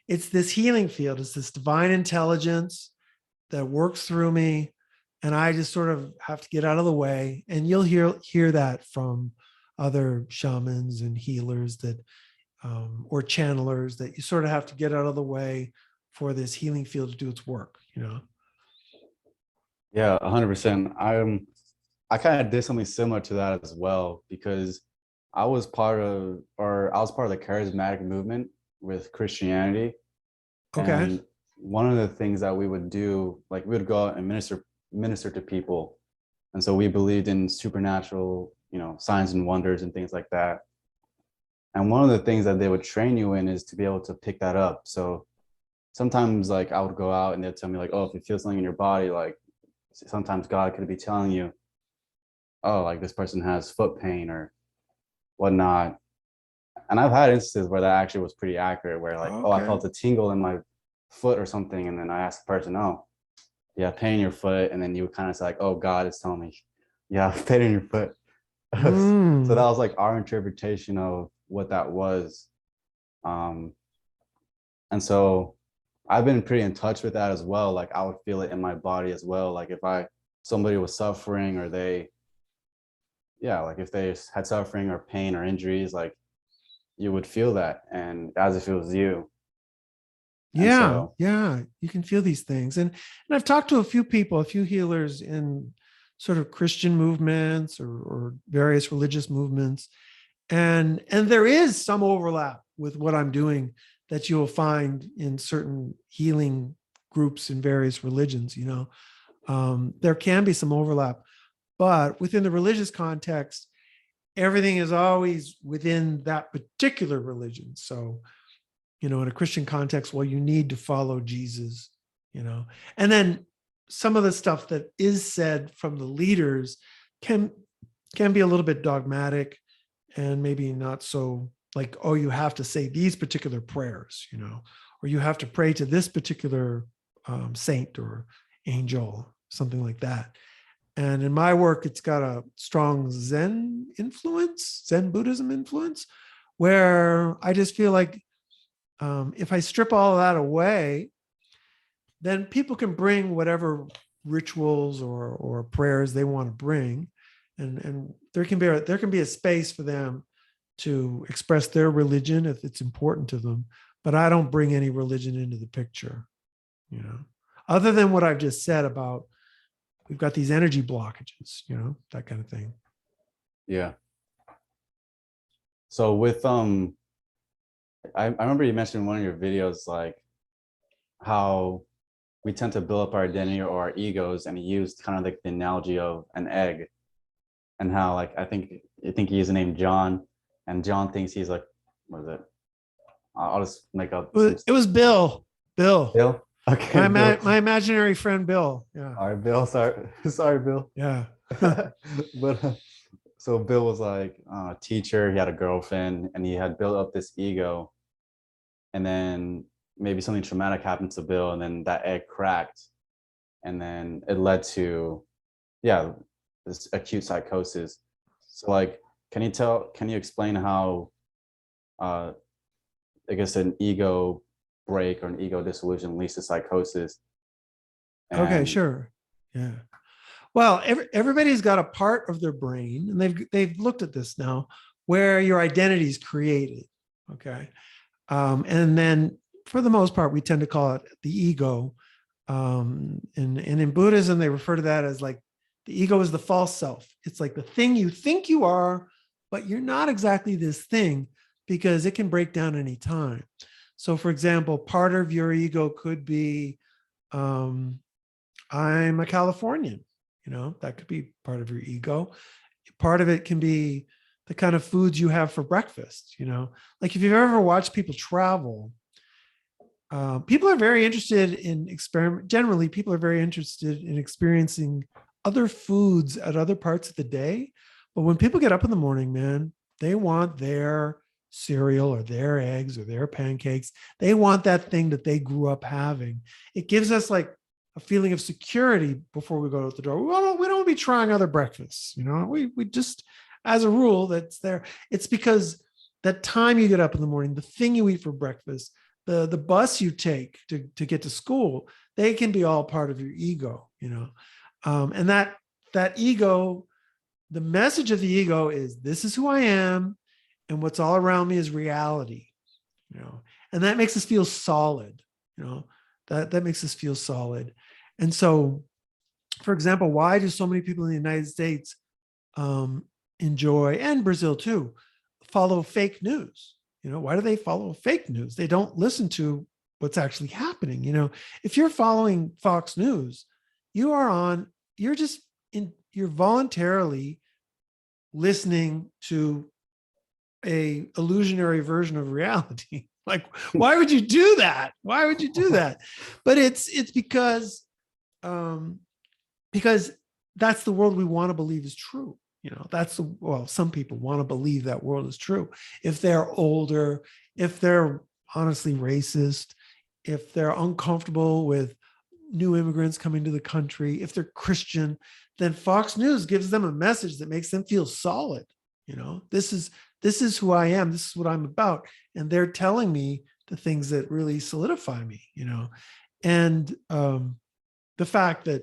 S2: It's this healing field. It's this divine intelligence that works through me, and I just sort of have to get out of the way. And you'll hear that from other shamans and healers that, or channelers, that you sort of have to get out of the way for this healing field to do its work, you know?
S1: Yeah, 100%. I kind of did something similar to that as well, because I was part of the charismatic movement with Christianity.
S2: Okay.
S1: And one of the things that we would do, like we would go out and minister to people. And so we believed in supernatural, you know, signs and wonders and things like that. And one of the things that they would train you in is to be able to pick that up. So sometimes like I would go out and they'd tell me like, oh, if you feel something in your body, like sometimes God could be telling you, oh, like this person has foot pain or whatnot. And I've had instances where that actually was pretty accurate, where like, oh, I felt a tingle in my foot or something. And then I asked the person, oh, you have pain in your foot. And then you would kind of say like, oh, God is telling me you have pain in your foot. So that was like our interpretation of what that was. And so I've been pretty in touch with that as well. Like I would feel it in my body as well. Like if somebody was suffering, or like if they had suffering or pain or injuries, like you would feel that, and as if it was you.
S2: Yeah, you can feel these things. And I've talked to a few people, a few healers in sort of Christian movements or various religious movements. And there is some overlap with what I'm doing that you'll find in certain healing groups in various religions, you know. There can be some overlap, but within the religious context, everything is always within that particular religion. So, you know, in a Christian context, well, you need to follow Jesus, you know. And then some of the stuff that is said from the leaders can be a little bit dogmatic, and maybe not so like, oh, you have to say these particular prayers, you know, or you have to pray to this particular saint or angel, something like that. And in my work, it's got a strong Zen Buddhism influence, where I just feel like if I strip all of that away, then people can bring whatever rituals or prayers they want to bring, and there can be a space for them to express their religion if it's important to them. But I don't bring any religion into the picture, you know, other than what I've just said about we've got these energy blockages, you know, that kind of thing.
S1: Yeah. So with I remember you mentioned in one of your videos like how we tend to build up our identity or our egos, and you used kind of like the analogy of an egg, and how like I think he used the name John, and John thinks he's like, what is it? I'll just make up.
S2: It was Bill.
S1: Bill? Okay.
S2: My imaginary friend Bill. Yeah.
S1: All right, Bill. Sorry, Bill.
S2: Yeah.
S1: But so Bill was like a teacher. He had a girlfriend, and he had built up this ego. And then maybe something traumatic happened to Bill, and then that egg cracked, and then it led to, this acute psychosis. So like, can you explain how I guess an ego break or an ego dissolution leads to psychosis.
S2: Okay,
S1: And
S2: sure. Yeah. Well, everybody's got a part of their brain, and they've looked at this now, where your identity is created. Okay, and then for the most part, we tend to call it the ego. And in Buddhism, they refer to that as like the ego is the false self. It's like the thing you think you are, but you're not exactly this thing because it can break down any time. So, for example, part of your ego could be, I'm a Californian. That could be part of your ego. Part of it can be the kind of foods you have for breakfast. Like if you've ever watched people travel, people are very interested in experiment. Generally, people are very interested in experiencing other foods at other parts of the day. But when people get up in the morning, man, they want their cereal or their eggs or their pancakes. They want that thing that they grew up having. It gives us like a feeling of security before we go out the door. We don't want to be trying other breakfasts. We just, as a rule, that's there. It's because that time you get up in the morning, the thing you eat for breakfast, the bus you take to get to school, they can be all part of your ego. And that ego, the message of the ego is, this is who I am, and what's all around me is reality. And that makes us feel solid. That makes us feel solid. And so, for example, why do so many people in the United States enjoy, and Brazil too, follow fake news? Why do they follow fake news? They don't listen to what's actually happening. If you're following Fox News, you're voluntarily listening to a illusionary version of reality. Like, why would you do that? Why would you do that? But it's because that's the world we want to believe is true. Some people want to believe that world is true. If they're older, if they're honestly racist, if they're uncomfortable with new immigrants coming to the country, if they're Christian, then Fox News gives them a message that makes them feel solid. This is who I am. This is what I'm about. And they're telling me the things that really solidify me, and the fact that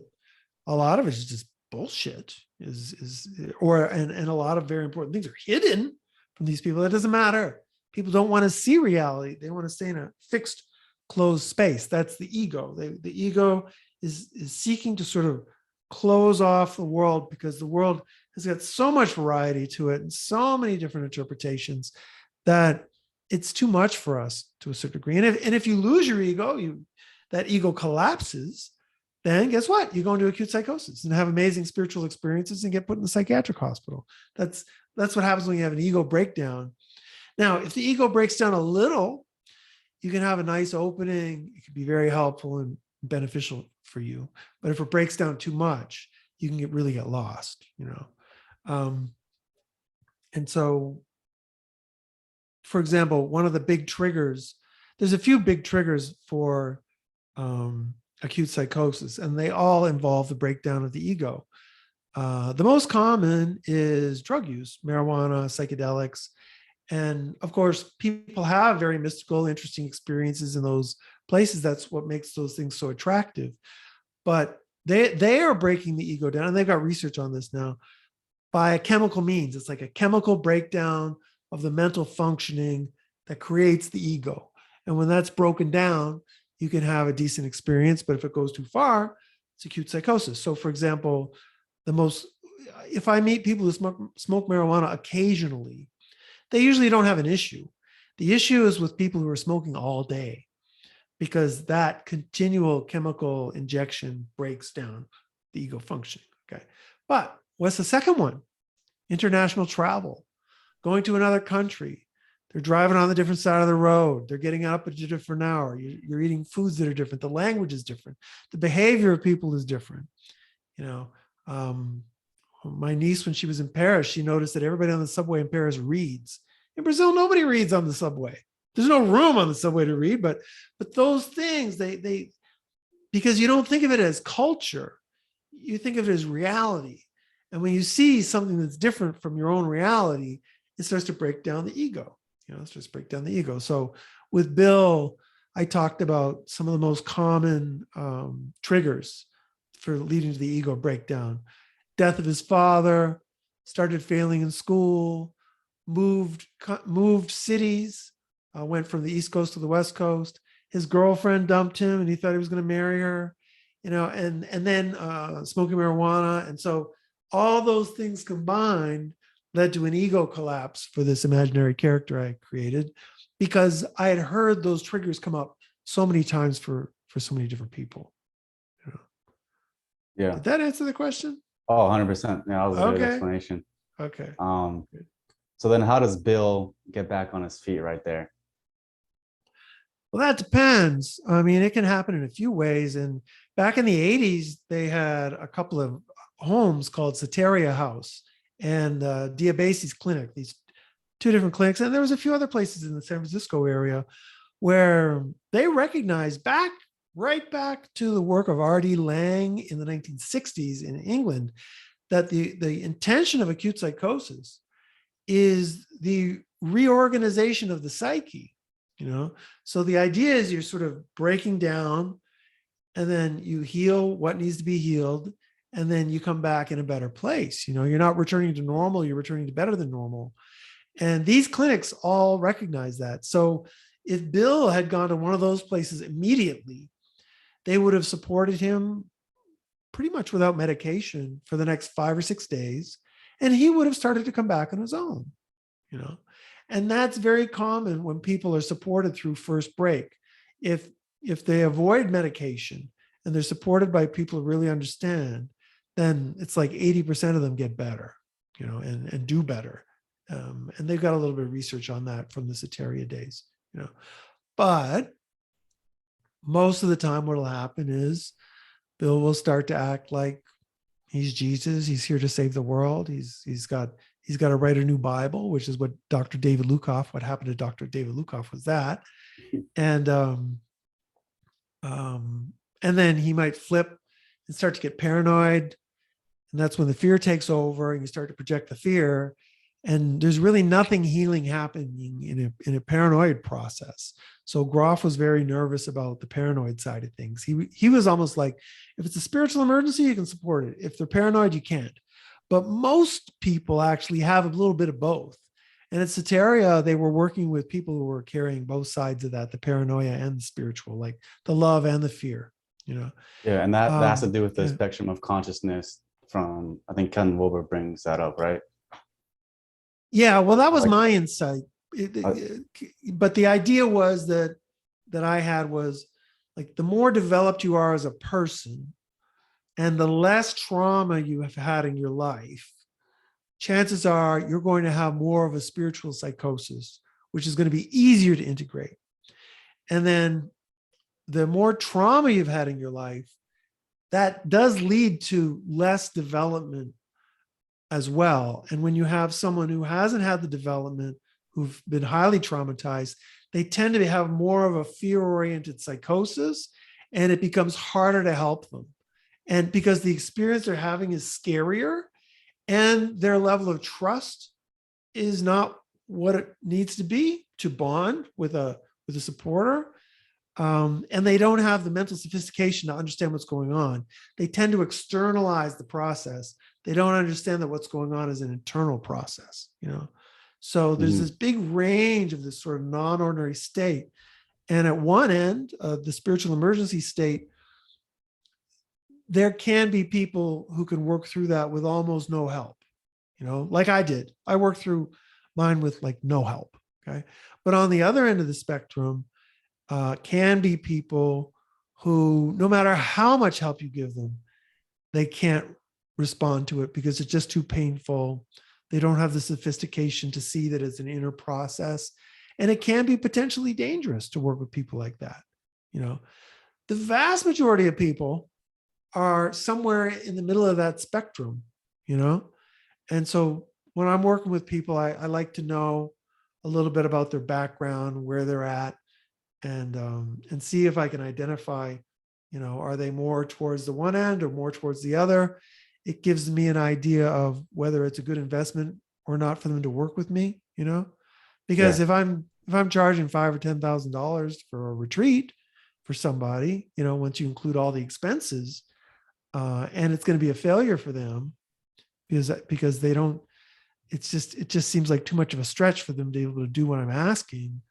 S2: a lot of it is just bullshit and a lot of very important things are hidden from these people. That doesn't matter. People don't want to see reality. They want to stay in a fixed, closed space. That's the ego. The ego is seeking to sort of close off the world because the world has got so much variety to it and so many different interpretations that it's too much for us to a certain degree. And if you lose your ego, that ego collapses, then guess what? You go into acute psychosis and have amazing spiritual experiences and get put in the psychiatric hospital. That's what happens when you have an ego breakdown. Now, if the ego breaks down a little, you can have a nice opening. It can be very helpful and beneficial for you. But if it breaks down too much, you can really get lost, and so, for example, one of the big triggers, there's a few big triggers for acute psychosis, and they all involve the breakdown of the ego. The most common is drug use, marijuana, psychedelics. And of course, people have very mystical, interesting experiences in those places. That's what makes those things so attractive. But they are breaking the ego down, and they've got research on this now, by a chemical means. It's like a chemical breakdown of the mental functioning that creates the ego. And when that's broken down, you can have a decent experience. But if it goes too far, it's acute psychosis. So, for example, if I meet people who smoke marijuana occasionally, they usually don't have an issue. The issue is with people who are smoking all day, because that continual chemical injection breaks down the ego functioning. Okay. But what's the second one? International travel, going to another country. They're driving on the different side of the road. They're getting up at a different hour. You're eating foods that are different. The language is different. The behavior of people is different. My niece, when she was in Paris, she noticed that everybody on the subway in Paris reads. In Brazil, nobody reads on the subway. There's no room on the subway to read, but those things, they because you don't think of it as culture, you think of it as reality. And when you see something that's different from your own reality, it starts to break down the ego. let's just break down the ego. So with Bill, I talked about some of the most common triggers for leading to the ego breakdown. Death of his father, started failing in school, moved cities, went from the East Coast to the West Coast. His girlfriend dumped him and he thought he was going to marry her, and then smoking marijuana. And so all those things combined led to an ego collapse for this imaginary character I created, because I had heard those triggers come up so many times for so many different people.
S1: Yeah.
S2: Did that answer the question?
S1: Oh, 100%. Yeah, that was a good
S2: Okay.
S1: explanation.
S2: Okay.
S1: So then how does Bill get back on his feet right there?
S2: Well, that depends. I mean, it can happen in a few ways. And back in the 80s, they had a couple of homes called Soteria House and Diabases Clinic, these two different clinics. And there was a few other places in the San Francisco area where they recognized right back to the work of R.D. Laing in the 1960s in England, that the intention of acute psychosis is the reorganization of the psyche. So the idea is you're sort of breaking down, and then you heal what needs to be healed, and then you come back in a better place. You're not returning to normal, you're returning to better than normal. And these clinics all recognize that. So if Bill had gone to one of those places immediately, they would have supported him pretty much without medication for the next 5 or 6 days, and he would have started to come back on his own. And that's very common when people are supported through first break. If they avoid medication and they're supported by people who really understand, then it's like 80% of them get better, and do better. And they've got a little bit of research on that from the Soteria days, But most of the time what will happen is Bill will start to act like he's Jesus. He's here to save the world. He's got to write a new Bible, which is what what happened to Dr. David Lukoff was that. And then he might flip and start to get paranoid. And that's when the fear takes over and you start to project the fear. And there's really nothing healing happening in a paranoid process. So Groff was very nervous about the paranoid side of things. He was almost like, if it's a spiritual emergency, you can support it. If they're paranoid, you can't. But most people actually have a little bit of both. And at Soteria, they were working with people who were carrying both sides of that, the paranoia and the spiritual, like the love and the fear,
S1: Yeah, and that has to do with the spectrum of consciousness from, I think Ken Wilber brings that up, right?
S2: Yeah, well, that was my insight. But the idea was that I had was like, the more developed you are as a person and the less trauma you have had in your life, chances are you're going to have more of a spiritual psychosis, which is going to be easier to integrate. And then the more trauma you've had in your life, that does lead to less development as well. And when you have someone who hasn't had the development, who've been highly traumatized, they tend to have more of a fear-oriented psychosis, and it becomes harder to help them. And because the experience they're having is scarier, and their level of trust is not what it needs to be to bond with a supporter, and they don't have the mental sophistication to understand what's going on. They tend to externalize the process. They don't understand that what's going on is an internal process, So there's this big range of this sort of non-ordinary state. And at one end of the spiritual emergency state, there can be people who can work through that with almost no help, like I did. I worked through mine with like no help. Okay. But on the other end of the spectrum, can be people who, no matter how much help you give them, they can't respond to it because it's just too painful. They don't have the sophistication to see that it's an inner process. And it can be potentially dangerous to work with people like that. The vast majority of people are somewhere in the middle of that spectrum, And so when I'm working with people, I like to know a little bit about their background, where they're at, and see if I can identify, are they more towards the one end or more towards the other? It gives me an idea of whether it's a good investment or not for them to work with me, Because
S1: Yeah.
S2: if I'm charging $5,000 or $10,000 for a retreat for somebody, once you include all the expenses, and it's going to be a failure for them because they don't. It just seems like too much of a stretch for them to be able to do what I'm asking.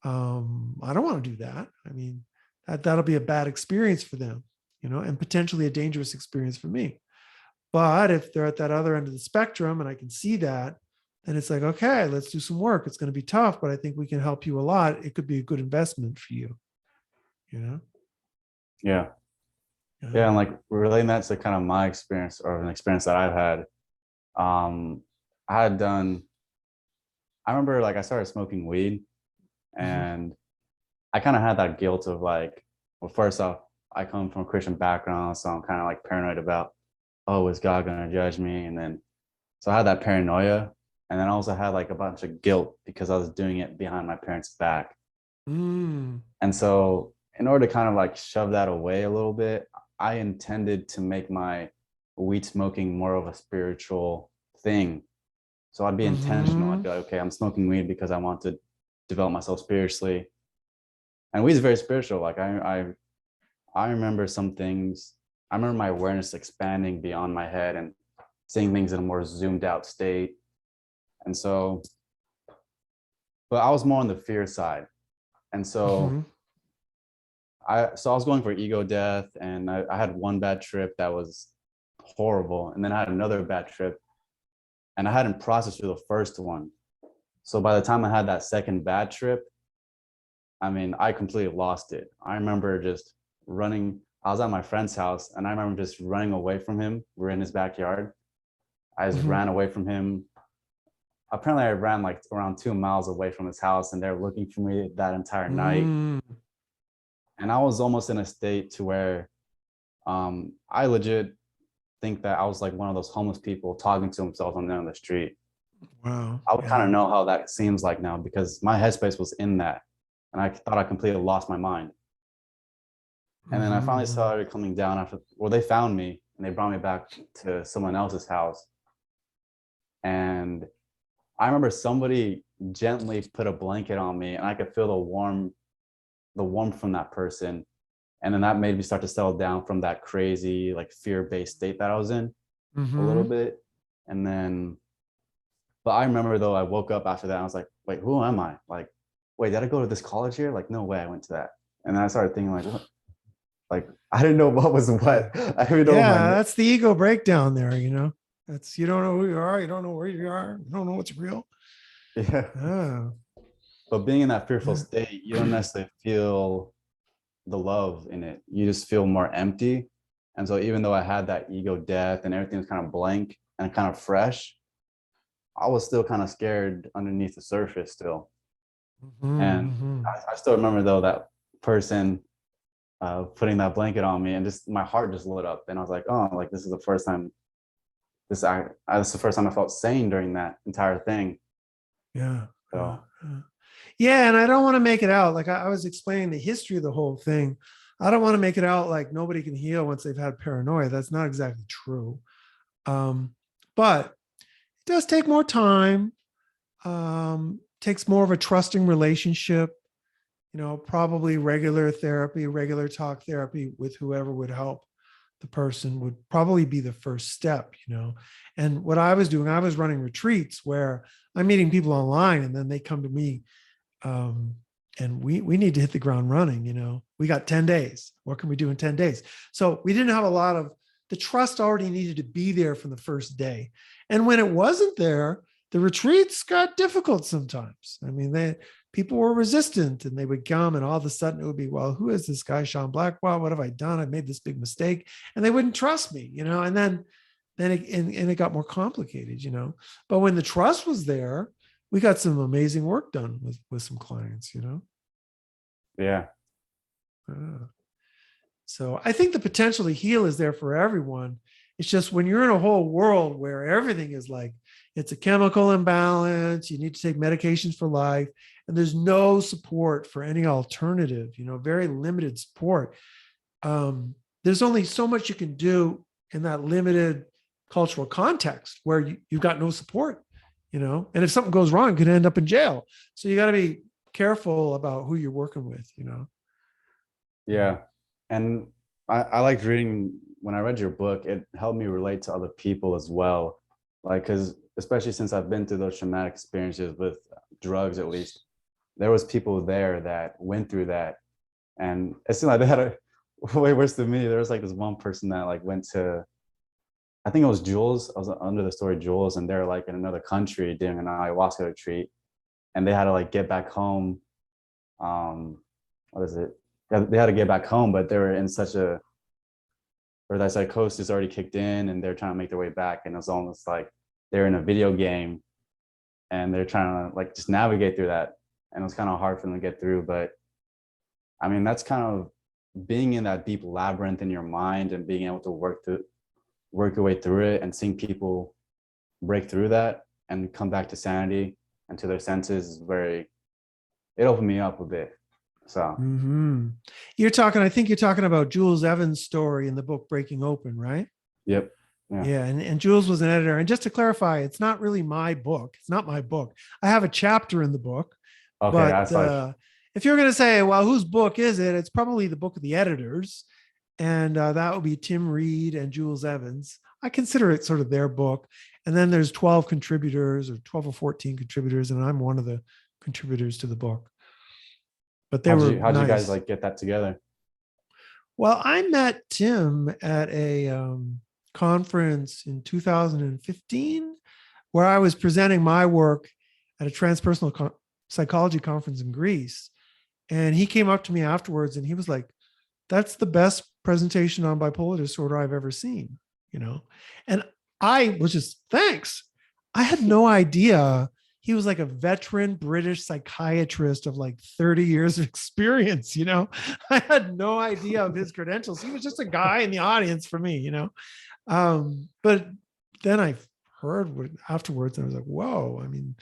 S2: I don't want to do that. I mean, that'll be a bad experience for them, and potentially a dangerous experience for me. But if they're at that other end of the spectrum and I can see that, then it's like, okay, let's do some work. It's going to be tough, but I think we can help you a lot. It could be a good investment for you, you know?
S1: Yeah. Yeah.
S2: Yeah.
S1: And like relating that to kind of my experience or an experience that I've had, I had done, I remember like I started smoking weed
S2: Mhm.
S1: and I kind of had that guilt of like, well, first off, I come from a Christian background, so I'm kind of like paranoid about, oh, is God gonna judge me? And then, so I had that paranoia, and then I also had like a bunch of guilt because I was doing it behind my parents' back.
S2: Mm.
S1: And so, in order to kind of like shove that away a little bit, I intended to make my weed smoking more of a spiritual thing. So I'd be intentional. I'd
S2: Mhm.
S1: be like, okay, I'm smoking weed because I want to develop myself spiritually. And weed's very spiritual. Like I remember some things. I remember my awareness expanding beyond my head and seeing things in a more zoomed out state. And so, but I was more on the fear side. And so
S2: Mhm.
S1: I was going for ego death, and I had one bad trip that was horrible, and then I had another bad trip, and I hadn't processed through the first one. So by the time I had that second bad trip, I mean, I completely lost it. I remember just running. I was at my friend's house, and I remember just running away from him. We're in his backyard. I just
S2: Mhm.
S1: ran away from him. Apparently, I ran like around 2 miles away from his house, and they were looking for me that entire night.
S2: Mm.
S1: And I was almost in a state to where I legit think that I was like one of those homeless people talking to themselves on the street.
S2: Wow.
S1: I would kind of
S2: Yeah.
S1: know how that seems like now because my headspace was in that, and I thought I completely lost my mind. And then I finally
S2: Mhm.
S1: started coming down after. Well, they found me and they brought me back to someone else's house, and I remember somebody gently put a blanket on me, and I could feel the warmth from that person. And then that made me start to settle down from that crazy, like fear-based state that I was in a little
S2: Mhm.
S1: bit. And then, but I remember though, I woke up after that. And I was like, wait, who am I? Like, wait, did I go to this college here? Like, no way I went to that. And then I started thinking, like, what? Like, I didn't know what was
S2: Yeah.
S1: what. I didn't know my
S2: Yeah.
S1: name.
S2: That's the ego breakdown there. That's, you don't know who you are. You don't know where you are. You don't know what's real.
S1: Yeah.
S2: Oh.
S1: But being in that fearful
S2: Yeah.
S1: state, you don't necessarily feel the love in it. You just feel more empty. And so even though I had that ego death and everything was kind of blank and kind of fresh, I was still kind of scared underneath the surface still. And
S2: Mhm.
S1: I still remember though that person putting that blanket on me, and just my heart just lit up. And I was like, oh, like this is the first time this is the first time I felt sane during that entire thing.
S2: Yeah.
S1: So
S2: Yeah. Yeah, and I don't want to make it out like I was explaining the history of the whole thing. I don't want to make it out like nobody can heal once they've had paranoia. That's not exactly true. Um, but it does take more time. Takes more of a trusting relationship. Probably regular therapy, regular talk therapy with whoever would help the person would probably be the first step. And what I was doing, I was running retreats where I'm meeting people online and then they come to me, um, and we need to hit the ground running. We got 10 days. What can we do in 10 days? So we didn't have a lot of the trust already needed to be there from the first day. And when it wasn't there, the retreats got difficult sometimes. I mean, people were resistant and they would come and all of a sudden it would be, well, who is this guy, Sean Blackwell? What have I done? I made this big mistake. And they wouldn't trust me. And then it got more complicated. But when the trust was there, we got some amazing work done with some clients.
S1: yeah,
S2: Uh, so I think the potential to heal is there for everyone. It's just when you're in a whole world where everything is like it's a chemical imbalance, you need to take medications for life, and there's no support for any alternative, very limited support. There's only so much you can do in that limited cultural context where you've got no support. and if something goes wrong, you could end up in jail. So you got to be careful about who you're working with.
S1: Yeah. And I liked reading, when I read your book, it helped me relate to other people as well. Like, because especially since I've been through those traumatic experiences with drugs, at least, there was people there that went through that. And it seemed like they had a way worse than me. There was like this one person that like went to, I think it was Jules. I was under the story Jules, and they're like in another country doing an ayahuasca retreat, and they had to like get back home. What is it? They had to get back home, but they were in such a, or that psychosis already kicked in, and they're trying to make their way back, and it was almost like they're in a video game, and they're trying to like just navigate through that, and it was kind of hard for them to get through. But I mean, that's kind of being in that deep labyrinth in your mind and being able to work your way through it, and seeing people break through that and come back to sanity and to their senses is it opened me up a bit. So
S2: I think you're talking about Jules Evans' story in the book Breaking Open, right?
S1: yep. Yeah.
S2: Yeah. And Jules was an editor. And just to clarify, it's not really my book. It's not my book. I have a chapter in the book,
S1: Okay,
S2: but
S1: that's like,
S2: if you're going to say, well, whose book is it? It's probably the book of the editors. And that would be Tim Reed and Jules Evans. I consider it sort of their book. And then there's 12 contributors, or 12 or 14 contributors. And I'm one of the contributors to the book. But they were
S1: how'd you guys
S2: nice.
S1: like get that together?
S2: Well, I met Tim at a conference in 2015 where I was presenting my work at a transpersonal psychology conference in Greece. And he came up to me afterwards and he was like, that's the best presentation on bipolar disorder I've ever seen. And I was just, thanks. I had no idea he was like a veteran British psychiatrist of like 30 years of experience. I had no idea of his credentials. He was just a guy in the audience for me. But then I heard afterwards and I was like, whoa, I mean,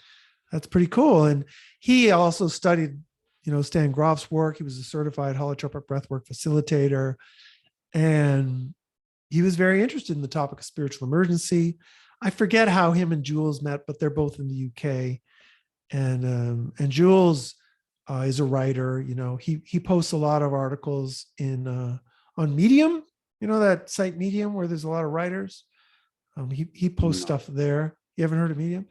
S2: that's pretty cool. And he also studied, Stan Grof's work. He was a certified holotropic breathwork facilitator. And he was very interested in the topic of spiritual emergency. I forget how him and Jules met, but they're both in the UK. And Jules is a writer. He posts a lot of articles on Medium. That site Medium where there's a lot of writers. He posts stuff there. You haven't heard of Medium?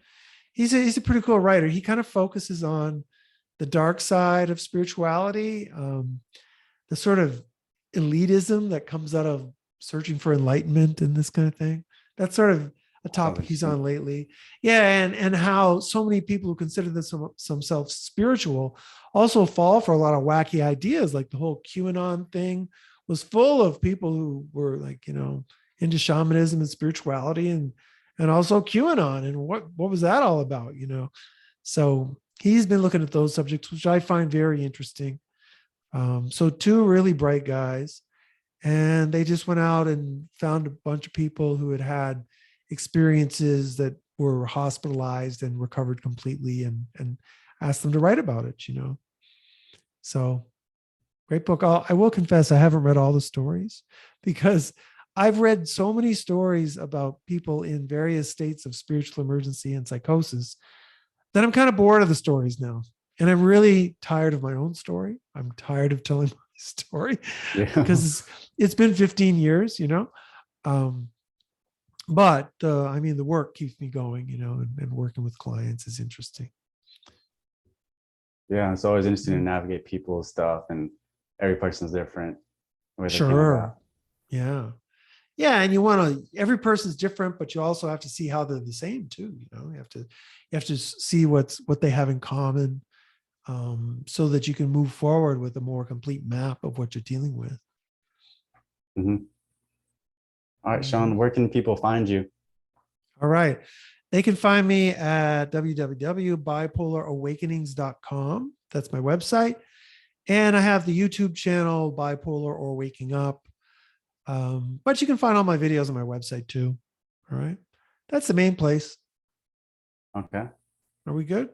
S2: He's a pretty cool writer. He kind of focuses on the dark side of spirituality, the sort of elitism that comes out of searching for enlightenment and this kind of thing. That's sort of a topic he's on lately. Yeah. And how so many people who consider themselves spiritual also fall for a lot of wacky ideas. Like the whole QAnon thing was full of people who were like, into shamanism and spirituality and also QAnon. And what was that all about? So he's been looking at those subjects, which I find very interesting. So two really bright guys, and they just went out and found a bunch of people who had experiences that were hospitalized and recovered completely, and asked them to write about it. So great book. I will confess, I haven't read all the stories because I've read so many stories about people in various states of spiritual emergency and psychosis that I'm kind of bored of the stories now. And I'm really tired of my own story. I'm tired of telling my story because it's been 15 years. But I mean, the work keeps me going, and working with clients is interesting.
S1: Yeah, it's always interesting to navigate people's stuff, and every person's different.
S2: Sure. Yeah. Yeah. And every person's different, but you also have to see how they're the same too. You have to see what they have in common, so that you can move forward with a more complete map of what you're dealing with.
S1: Mm-hmm. All right, Sean, where can people find you?
S2: All right. They can find me at www.bipolarawakenings.com. That's my website. And I have the YouTube channel, Bipolar or Waking Up. But you can find all my videos on my website too. All right. That's the main place.
S1: Okay.
S2: Are we good?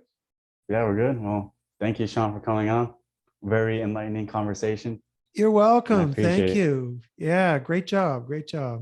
S1: Yeah, we're good. Well, thank you, Sean, for coming on. Very enlightening conversation.
S2: You're welcome. Thank you. Yeah, great job. Great job.